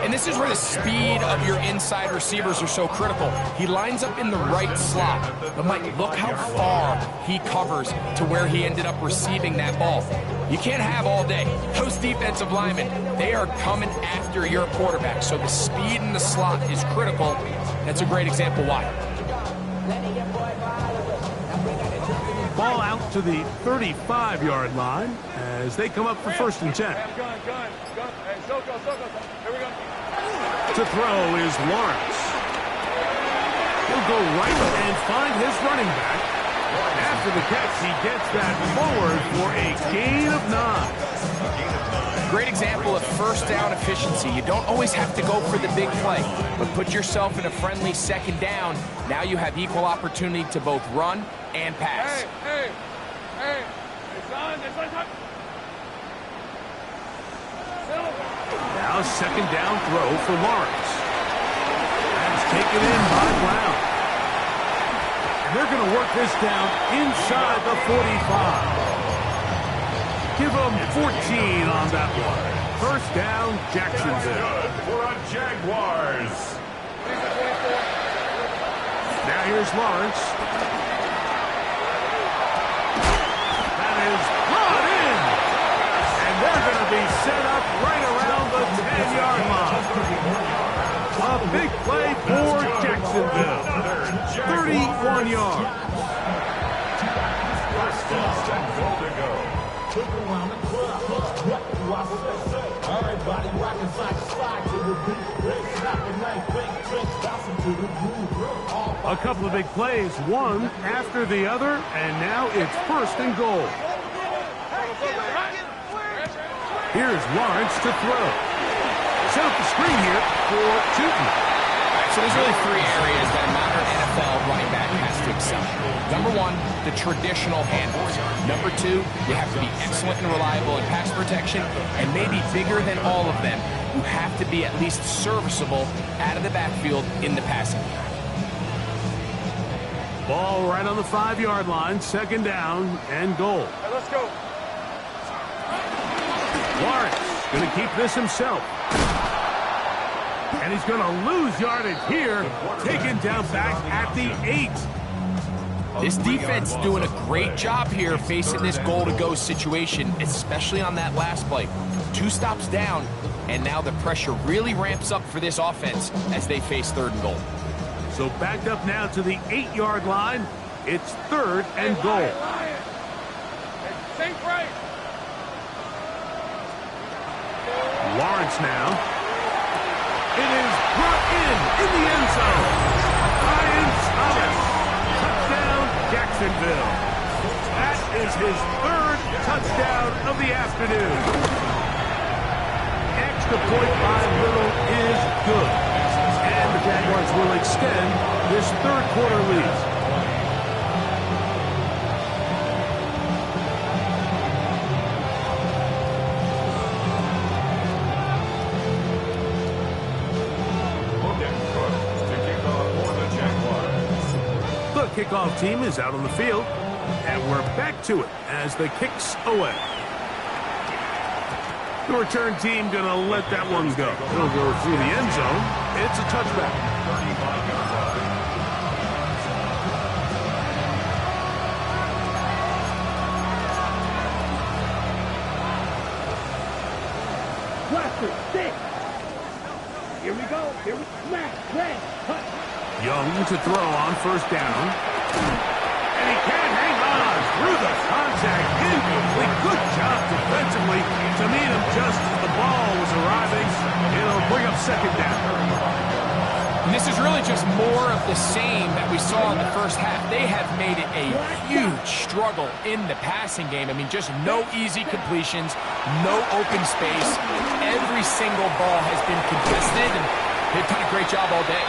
And this is where the speed of your inside receivers are so critical. He lines up in the right slot, but Mike, look how far he covers to where he ended up receiving that ball. You can't have all day. Those defensive linemen, they are coming after your quarterback, so the speed in the slot is critical. That's a great example why. Ball out to the 35-yard line as they come up for 1st and 10. To throw is Lawrence. He'll go right and find his running back. After the catch, he gets that forward for a gain of 9. Great example of 1st down efficiency. You don't always have to go for the big play, but put yourself in a friendly 2nd down. Now you have equal opportunity to both run and pass. Hey, son. Now 2nd down throw for Lawrence. That's taken in by Brown. And they're going to work this down inside the 45. Give them 14 on that one. 1st down, Jacksonville. Good for a Jaguars. Now here's Lawrence. That is brought in. And they're going to be set up right around the 10-yard line. A big play for Jacksonville. 31 yards. 1st and goal to go. A couple of big plays, one after the other, and now it's 1st and goal. Here's Lawrence to throw. Set up the screen here for Tootin. So there's really 3 areas that a modern NFL running back has to excel. Number 1, the traditional handles. Number 2, you have to be excellent and reliable in pass protection, and maybe bigger than all of them, you have to be at least serviceable out of the backfield in the passing game. Ball right on the 5-yard line, 2nd down and goal. Hey, let's go. Lawrence going to keep this himself. And he's going to lose yardage here, taken down back at the 8. This defense doing a great job here facing this goal-to-go situation, especially on that last play. 2 stops down, and now the pressure really ramps up for this offense as they face 3rd and goal. So backed up now to the 8-yard line. It's 3rd and goal. Think right. Lawrence now. It is brought in the end zone. Ryan Thomas. Touchdown, Jacksonville. That is his 3rd touchdown of the afternoon. Extra point by Little is good. And the Jaguars will extend this 3rd quarter lead. Kickoff team is out on the field, and we're back to it as the kick's away. The return team going to let that one go. It'll go through the end zone. It's a touchback. Cluster, 6. Here we go. Here we smash, red, cut. Young to throw on 1st down. And he can't hang on through the contact. Incomplete. Good job defensively to meet him just as the ball was arriving. It'll bring up 2nd down. And this is really just more of the same that we saw in the first half. They have made it a huge struggle in the passing game. I mean, just no easy completions, no open space. Every single ball has been contested, and they've done a great job all day.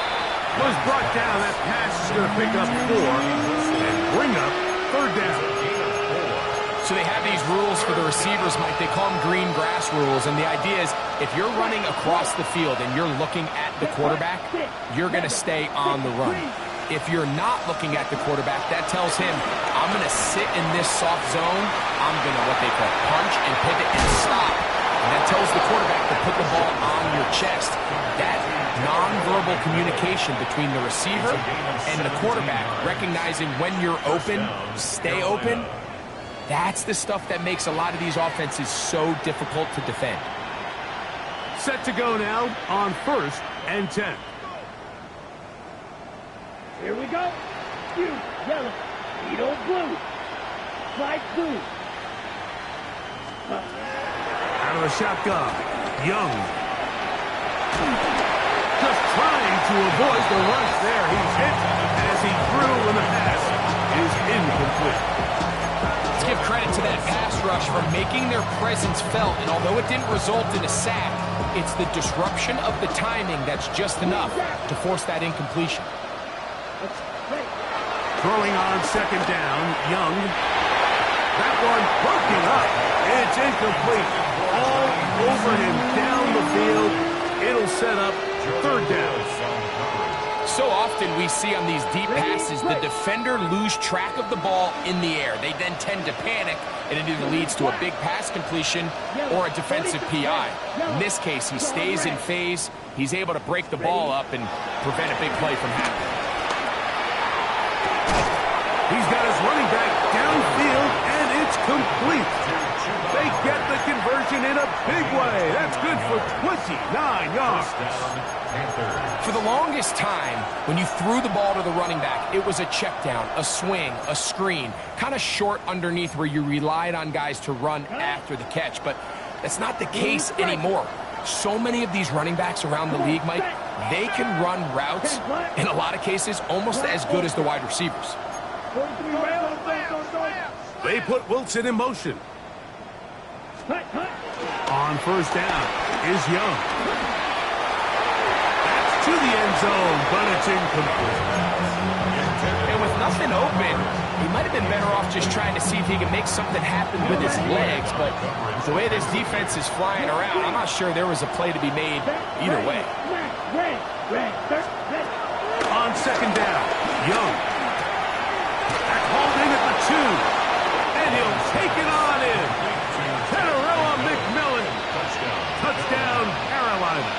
Was brought down. That pass is going to pick up 4 and bring up 3rd down. So they have these rules for the receivers, Mike. They call them green grass rules, and the idea is if you're running across the field and you're looking at the quarterback, you're going to stay on the run. If you're not looking at the quarterback, that tells him, I'm going to sit in this soft zone. I'm going to what they call punch and pivot and stop. And that tells the quarterback to put the ball on your chest. That nonverbal communication between the receiver and the quarterback, recognizing when you're open, stay open, that's the stuff that makes a lot of these offenses so difficult to defend. Set to go now on 1st and 10. Here we go. You, yellow. Edo, blue. Slide through. Out of the shotgun. Young. Just trying to avoid the rush there. He's hit as he threw when the pass is incomplete. Let's give credit to that pass rush for making their presence felt, and although it didn't result in a sack, it's the disruption of the timing that's just enough to force that incompletion. Throwing on 2nd down, Young. That one broken up. It's incomplete. All over him down the field. It'll set up 3rd down. So often we see on these deep passes, the defender lose track of the ball in the air. They then tend to panic, and it either leads to a big pass completion or a defensive PI. In this case, he stays in phase. He's able to break the ball up and prevent a big play from happening. He's got his running back downfield, and it's complete. They get the conversion in a big way. That's good for 29 yards. For the longest time, when you threw the ball to the running back, it was a check down, a swing, a screen, kind of short underneath where you relied on guys to run after the catch. But that's not the case anymore. So many of these running backs around the league, Mike, they can run routes, in a lot of cases, almost as good as the wide receivers. They put Wilson in motion. On 1st down is Young. That's to the end zone, but it's incomplete. And with nothing open, he might have been better off just trying to see if he can make something happen with his legs, but the way this defense is flying around, I'm not sure there was a play to be made either way. On 2nd down, Young. That's holding at the 2, and he'll take it on in. McMillan. Touchdown, Carolina.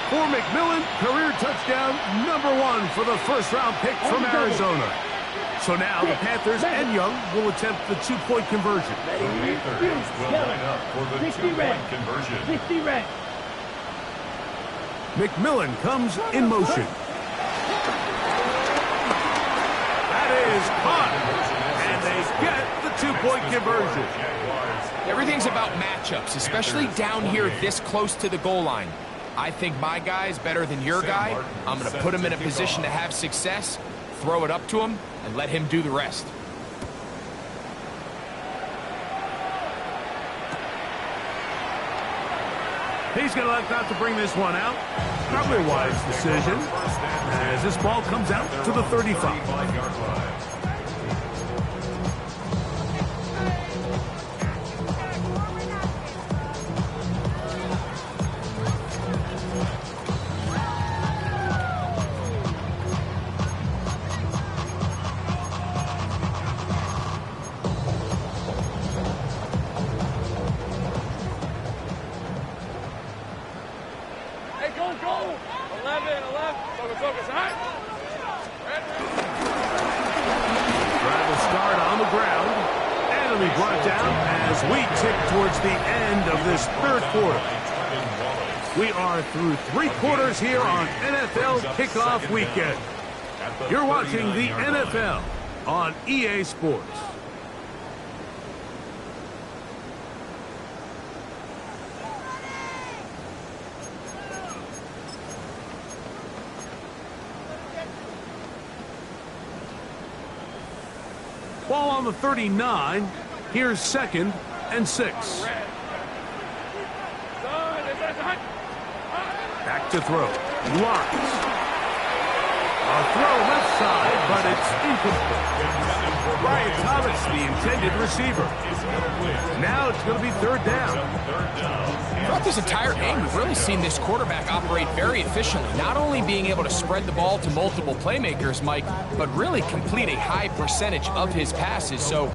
For McMillan, career touchdown #1 for the 1st-round pick from Arizona. So now the Panthers and Young will attempt the 2-point conversion. The Panthers will line up for the 2-point conversion. 60 red. McMillan comes in motion. That is caught, and they get the 2-point conversion. Everything's about matchups, especially down here this close to the goal line. I think my guy is better than your guy. I'm going to put him in a position to have success, throw it up to him, and let him do the rest. He's going to elect not to bring this one out. Probably a wise decision, as this ball comes out to the 35. Towards the end of this 3rd quarter. We are through 3 quarters here on NFL Kickoff Weekend. You're watching the NFL on EA Sports. Ball on the 39. Here's 2nd and 6. Back to throw. Lawrence. A throw left side, but it's incomplete. Brian Thomas, the intended receiver. Now it's going to be 3rd down. Throughout this entire game, we've really seen this quarterback operate very efficiently, not only being able to spread the ball to multiple playmakers, Mike, but really complete a high percentage of his passes. So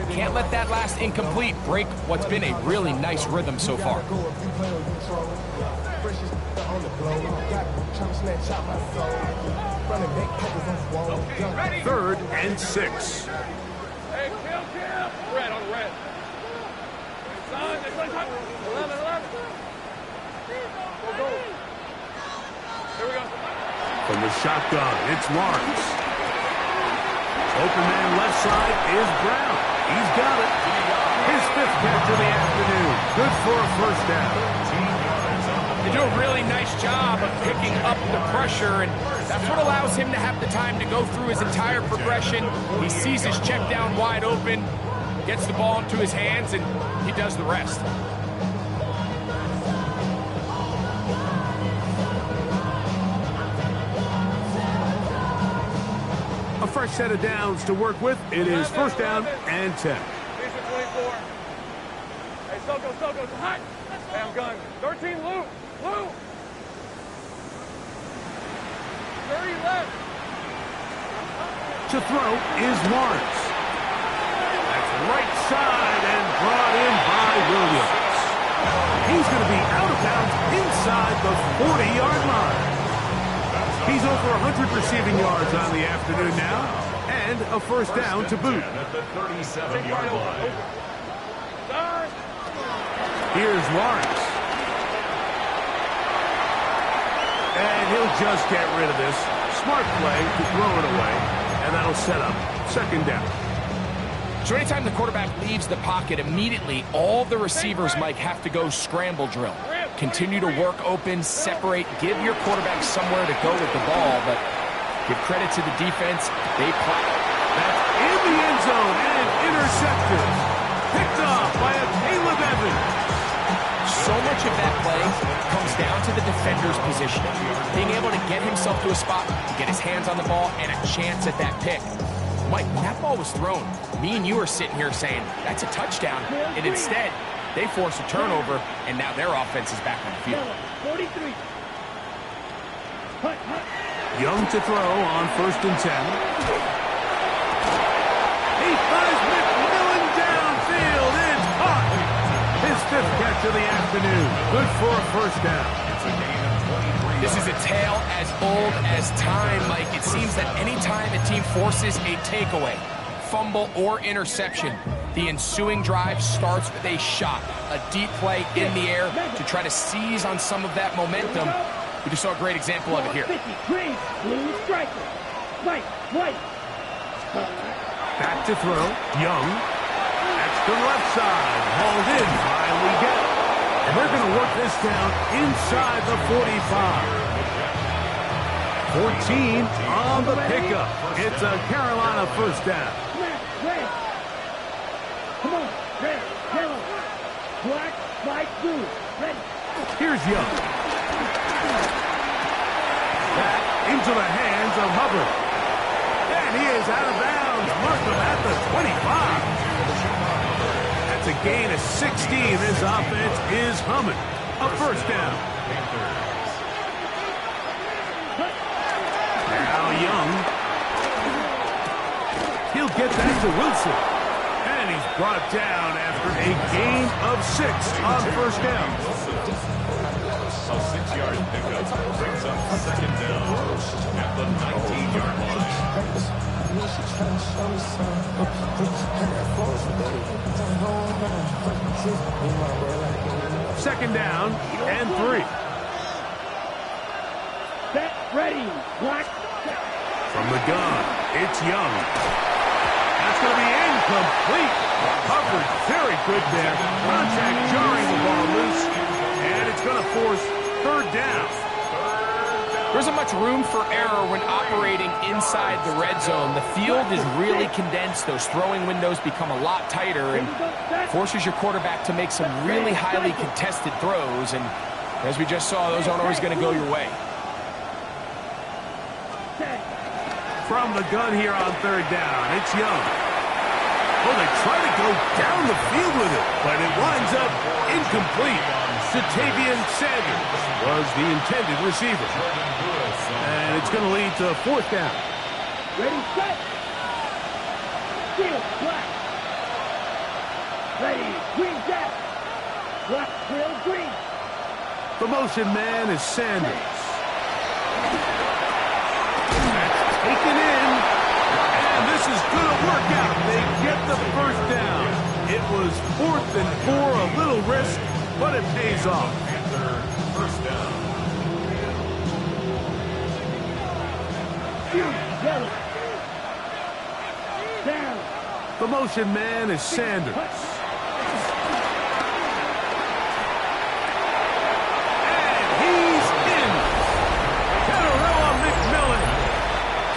can't let that last incomplete break what's been a really nice rhythm so far. 3rd and 6. Hey, kill. Red on red. Son, 11. Go. Here we go. From the shotgun, it's Lawrence. Open man left side is Brown. He's got it. His 5th catch of the afternoon. Good for a 1st down. They do a really nice job of picking up the pressure, and that's what allows him to have the time to go through his entire progression. He sees his check down wide open, gets the ball into his hands, and he does the rest. A fresh set of downs to work with. It is 1st down and 10. 24. Hey, Soko, hot. Hey, I'm gun. 13, Lou. 30 left. To throw is Lawrence. That's right side and brought in by Williams. He's going to be out of bounds inside the 40-yard line. He's over 100 receiving yards on the afternoon now, and a 1st down to boot. At the 37-yard line. Here's Lawrence. And he'll just get rid of this. Smart play to throw it away, and that'll set up 2nd down. So anytime the quarterback leaves the pocket, immediately all the receivers, Mike, have to go scramble drill. Continue to work open, separate, give your quarterback somewhere to go with the ball, but give credit to the defense. They play. That's in the end zone and intercepted. Picked off by a Caleb Evans. So much of that play comes down to the defender's position. Being able to get himself to a spot, get his hands on the ball, and a chance at that pick. Mike, when that ball was thrown, me and you are sitting here saying, that's a touchdown. And instead, they force a turnover, and now their offense is back on the field. 43. Young to throw on 1st and 10. He finds McMillan downfield. It's caught. His 5th catch of the afternoon. Good for a 1st down. It's a gain of 23. This is a tale as old as time, Mike. It seems that any time a team forces a takeaway, fumble, or interception, the ensuing drive starts with a shot, a deep play in the air to try to seize on some of that momentum. We just saw a great example of it here. 50, green, blue striker. White. Back to throw. Young. That's the left side. Hauled in by Leggett. And they're going to work this down inside the 45. 14 on the pickup. It's a Carolina 1st down. Red. Come on. Red, yellow, black, white, blue. Ready. Here's Young. Back into the hands of Hubbard. And he is out of bounds. Markham at the 25. That's a gain of 16. This offense is humming. A 1st down. Now Young. He'll get that to Wilson. And he's brought down after a gain of 6 on 1st down. A 6-yard pickup. brings up second down at the 19-yard line. Second down and 3. Set, ready, black. From the gun, it's Young. That's going to be incomplete. Covered very good there. Contact jarring the ball loose. And it's going to force third down. There isn't much room for error when operating inside the red zone. The field is really condensed. Those throwing windows become a lot tighter and forces your quarterback to make some really highly contested throws. And as we just saw, those aren't always going to go your way. From the gun here on third down, it's Young. Oh, they try to go down the field with it, but it winds up incomplete. Jatavian Sanders was the intended receiver. And it's going to lead to fourth down. Ready, set. Field, black. Ready, green, jack. Black, field, green. The motion man is Sanders. Taken in, and this is going to work out. They get the first down. It was 4th and 4, a little risk, but it pays off. Panther, first down. Yellow. Down. The motion man is Sanders.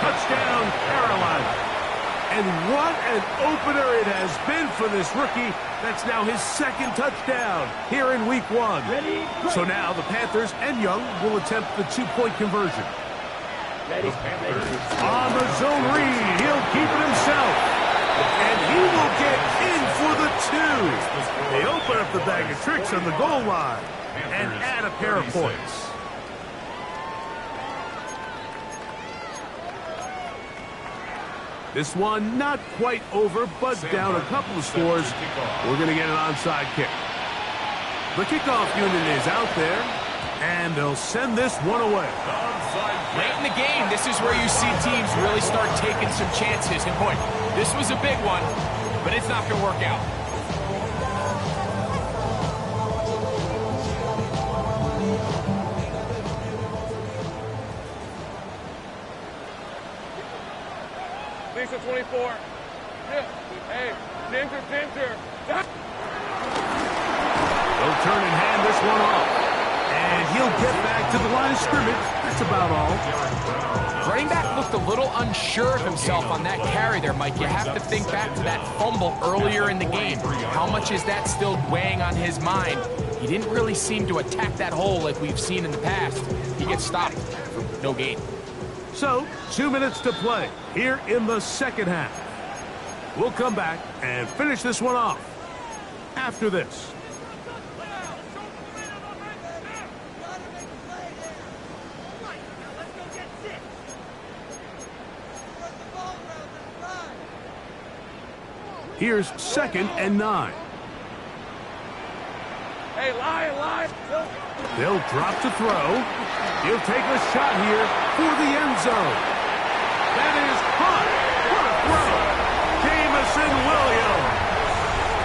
Touchdown, Carolina. And what an opener it has been for this rookie. That's now his second touchdown here in week 1. Ready, so now the Panthers and Young will attempt the 2-point conversion. Ready, on the zone read, he'll keep it himself. And he will get in for the 2. They open up the bag of tricks on the goal line and add a pair of points. This one not quite over, but down a couple of scores. We're going to get an onside kick. The kickoff unit is out there, and they'll send this one away. Late in the game, this is where you see teams really start taking some chances. And boy, this was a big one, but it's not going to work out. Lisa 24. Yeah. Hey, Ginger. They'll turn and hand this one off. And he'll get back to the line of scrimmage. That's about all. Running back looked a little unsure of himself on that carry there, Mike. You have to think back to that fumble earlier in the game. How much is that still weighing on his mind? He didn't really seem to attack that hole like we've seen in the past. He gets stopped for no gain. So, 2 minutes to play here in the second half. We'll come back and finish this one off after this. Here's 2nd and 9. Hey, lie. They'll drop to throw. He'll take a shot here for the end zone. That is hot. What a throw. Jamison Williams.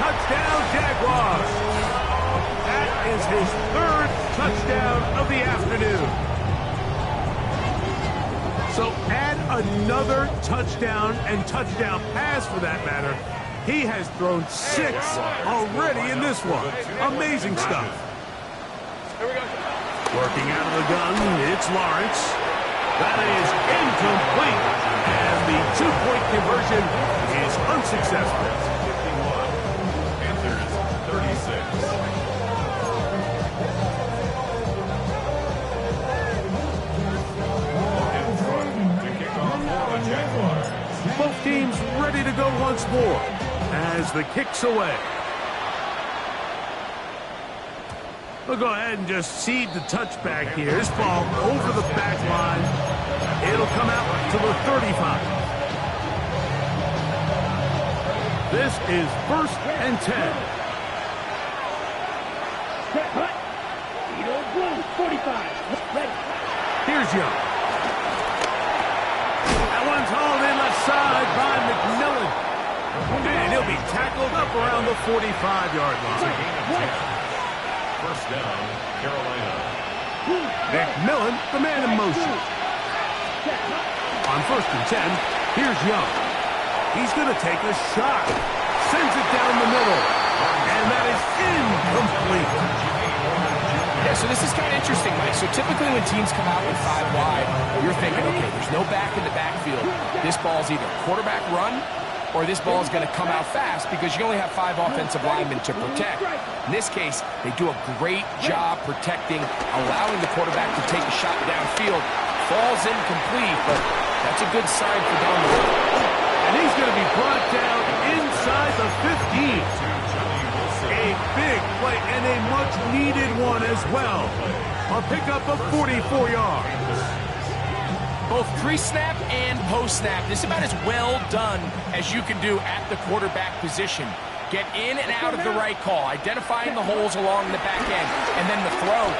Touchdown, Jaguars. That is his 3rd touchdown of the afternoon. So add another touchdown and touchdown pass for that matter. He has thrown 6 already in this one. Amazing stuff. Here we go. Working out of the gun, it's Lawrence. That is incomplete. And the 2-point conversion is unsuccessful. 51. Panthers 36. In front to kick off for the Jaguars. Both teams ready to go once more as the kick's away. We'll go ahead and just cede the touchback here. This ball over the back line. It'll come out to the 35. This is 1st and 10. Set, hut. Field, blue, Ready. Here's Young. That one's hauled in left side by McMillan. And he'll be tackled up around the 45-yard line. First down, Carolina. McMillan, the man in motion. On 1st and 10, here's Young. He's going to take a shot. Sends it down the middle. And that is incomplete. Yeah, so this is kind of interesting, Mike. So typically when teams come out with 5 wide, you're thinking, okay, there's no back in the backfield. This ball's either quarterback run or this ball is going to come out fast because you only have 5 offensive linemen to protect. In this case, they do a great job protecting, allowing the quarterback to take a shot downfield. Falls incomplete, but that's a good sign for down the road. And he's going to be brought down inside the 15. A big play and a much-needed one as well. A pickup of 44 yards. Both pre-snap and post-snap. This is about as well done as you can do at the quarterback position. Get in and out of the right call, identifying the holes along the back end, and then the throw.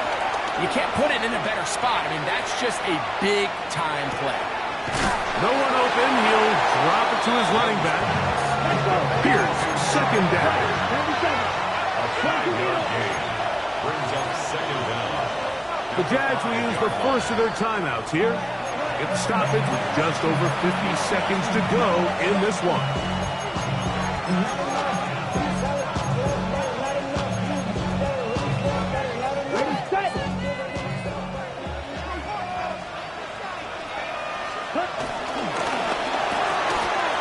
You can't put it in a better spot. I mean, that's just a big-time play. No one open. He'll drop it to his running back. Here's 2nd down. Brings up 2nd down. The Jags will use the first of their timeouts here. Get the stoppage with just over 50 seconds to go in this one.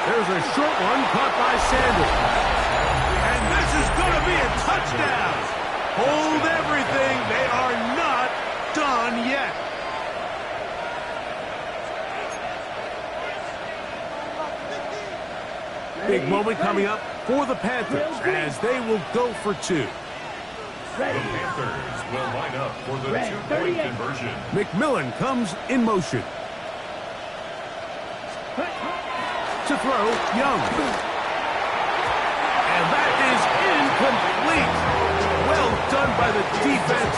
There's a short one caught by Sanders. And this is going to be a touchdown. Hold everything. They are not done yet. Big moment coming up for the Panthers as they will go for 2. The Panthers will line up for the 2-point conversion. McMillan comes in motion. To throw, Young. And that is incomplete. Well done by the defense.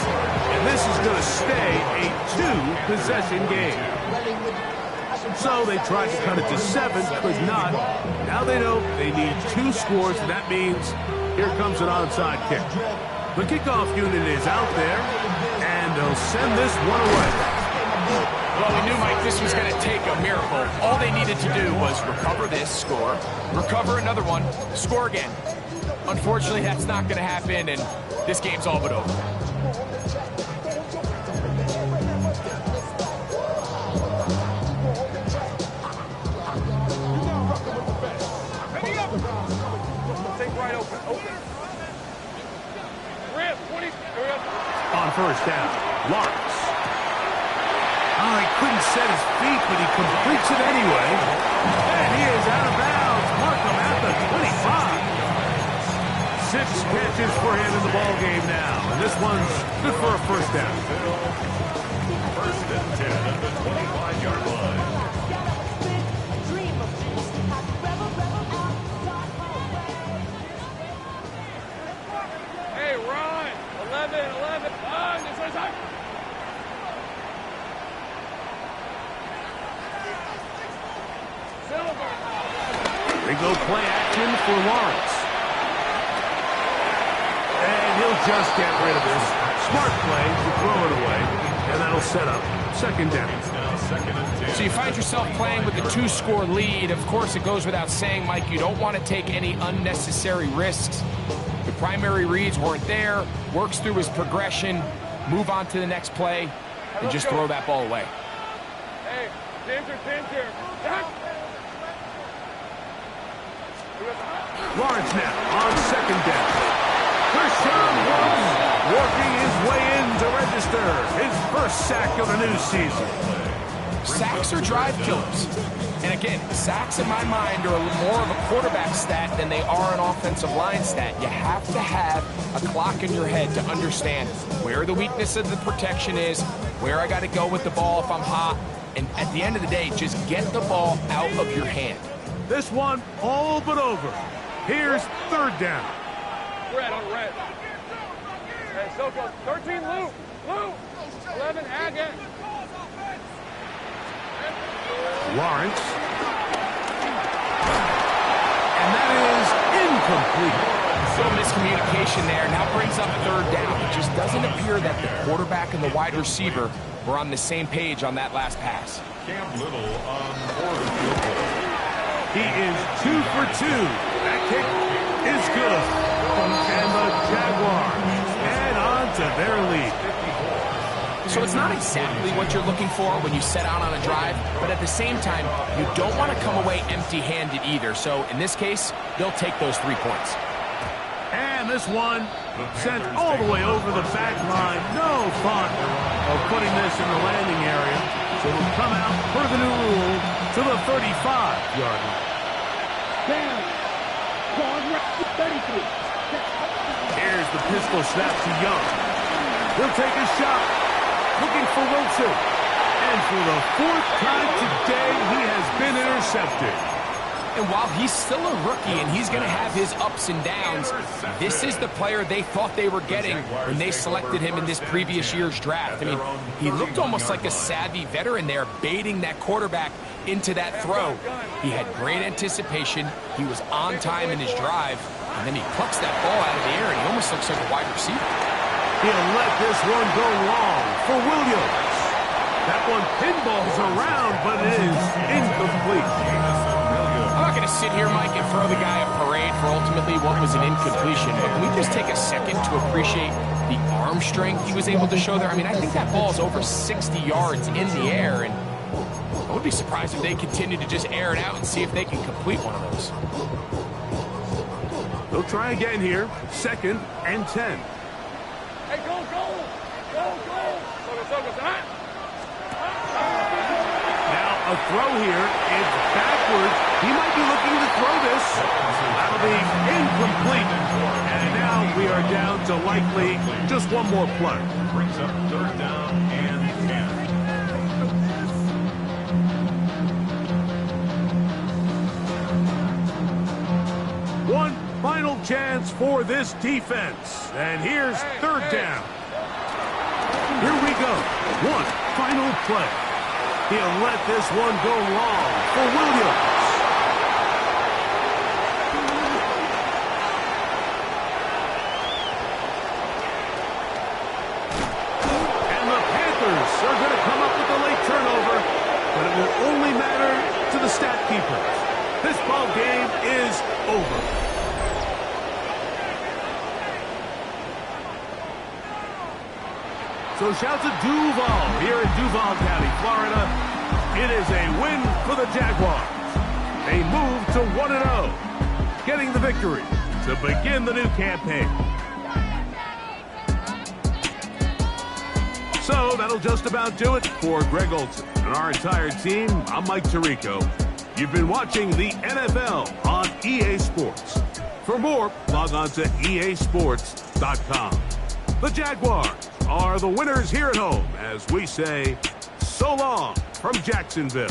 And this is going to stay a 2-possession game. So they tried to cut it to 7, could not. Now they know they need 2 scores, and that means here comes an onside kick. The kickoff unit is out there, and they'll send this one away. Well, we knew, Mike, this was going to take a miracle. All they needed to do was recover this, score, recover another one, score again. Unfortunately, that's not going to happen, and this game's all but over. On 1st down, Lawrence. Oh, he couldn't set his feet, but he completes it anyway. And he is out of bounds. Markham at the 25. 6 catches for him in the ball game now. And this one's good for a 1st down. 1st and 10 at the 25-yard line. Hey, Ron. 11. On. This one's out. They go play action for Lawrence. And he'll just get rid of this. Smart play to throw it away. And that'll set up 2nd down. So you find yourself playing with a 2-score lead. Of course, it goes without saying, Mike, you don't want to take any unnecessary risks. The primary reads weren't there. Works through his progression. Move on to the next play. And just throw that ball away. Hey, Tinter. Lawrence now on 2nd down. Krishan Ross working his way in to register his 1st sack of the new season. Sacks are drive killers. And again, sacks in my mind are more of a quarterback stat than they are an offensive line stat. You have to have a clock in your head to understand where the weakness of the protection is, where I got to go with the ball if I'm hot, and at the end of the day, just get the ball out of your hand. This one all but over. Here's 3rd down. Red on red. Hey, Soko. 13, Lou. 11. 11, again. Lawrence. And that is incomplete. So miscommunication there. Now brings up third down. It just doesn't appear that the quarterback and the wide receiver were on the same page on that last pass. Cam Little on board field goal. He is 2 for 2. That kick is good. And the Jaguars add on to their lead. So it's not exactly what you're looking for when you set out on a drive, but at the same time, you don't want to come away empty-handed either. So in this case, they'll take those 3 points. And this one sent all the way over the back line. No thought of putting this in the landing area. So it'll come out per the new rule to the 35-yard line. Down. Ball 33. Here's the pistol snap to Young. He'll take a shot. Looking for Wilson. And for the 4th time today, he has been intercepted. And while he's still a rookie and he's going to have his ups and downs, this is the player they thought they were getting when they selected him in this previous year's draft. I mean, he looked almost like a savvy veteran there, baiting that quarterback into that throw. He had great anticipation. He was on time in his drive, and then he plucks that ball out of the air, and he almost looks like a wide receiver. He'll let this one go long for Williams. That one pinballs around, but it is incomplete. I'm not going to sit here, Mike, and throw the guy a parade for ultimately what was an incompletion, but can we just take a second to appreciate the arm strength he was able to show there? I mean, I think that ball is over 60 yards in the air, and I would be surprised if they continue to just air it out and see if they can complete one of those. They'll try again here. 2nd and 10. Hey, go, go. Go, go. Now a throw here. It's backward. He might be looking to throw this. That'll be incomplete. And now we are down to likely just one more play. Brings up 3rd down and 10. One final chance for this defense. And here's 3rd down. Here we go. One final play. He'll let this one go long for Williams. And the Panthers are going to come up with a late turnover, but it will only matter to the stat keepers. This ball game is over. So shout to Duval here in Duval County, Florida. It is a win for the Jaguars. They move to 1-0, getting the victory to begin the new campaign. So that'll just about do it for Greg Olson and our entire team. I'm Mike Tirico. You've been watching the NFL on EA Sports. For more, log on to easports.com. The Jaguars are the winners here at home as we say so long from Jacksonville.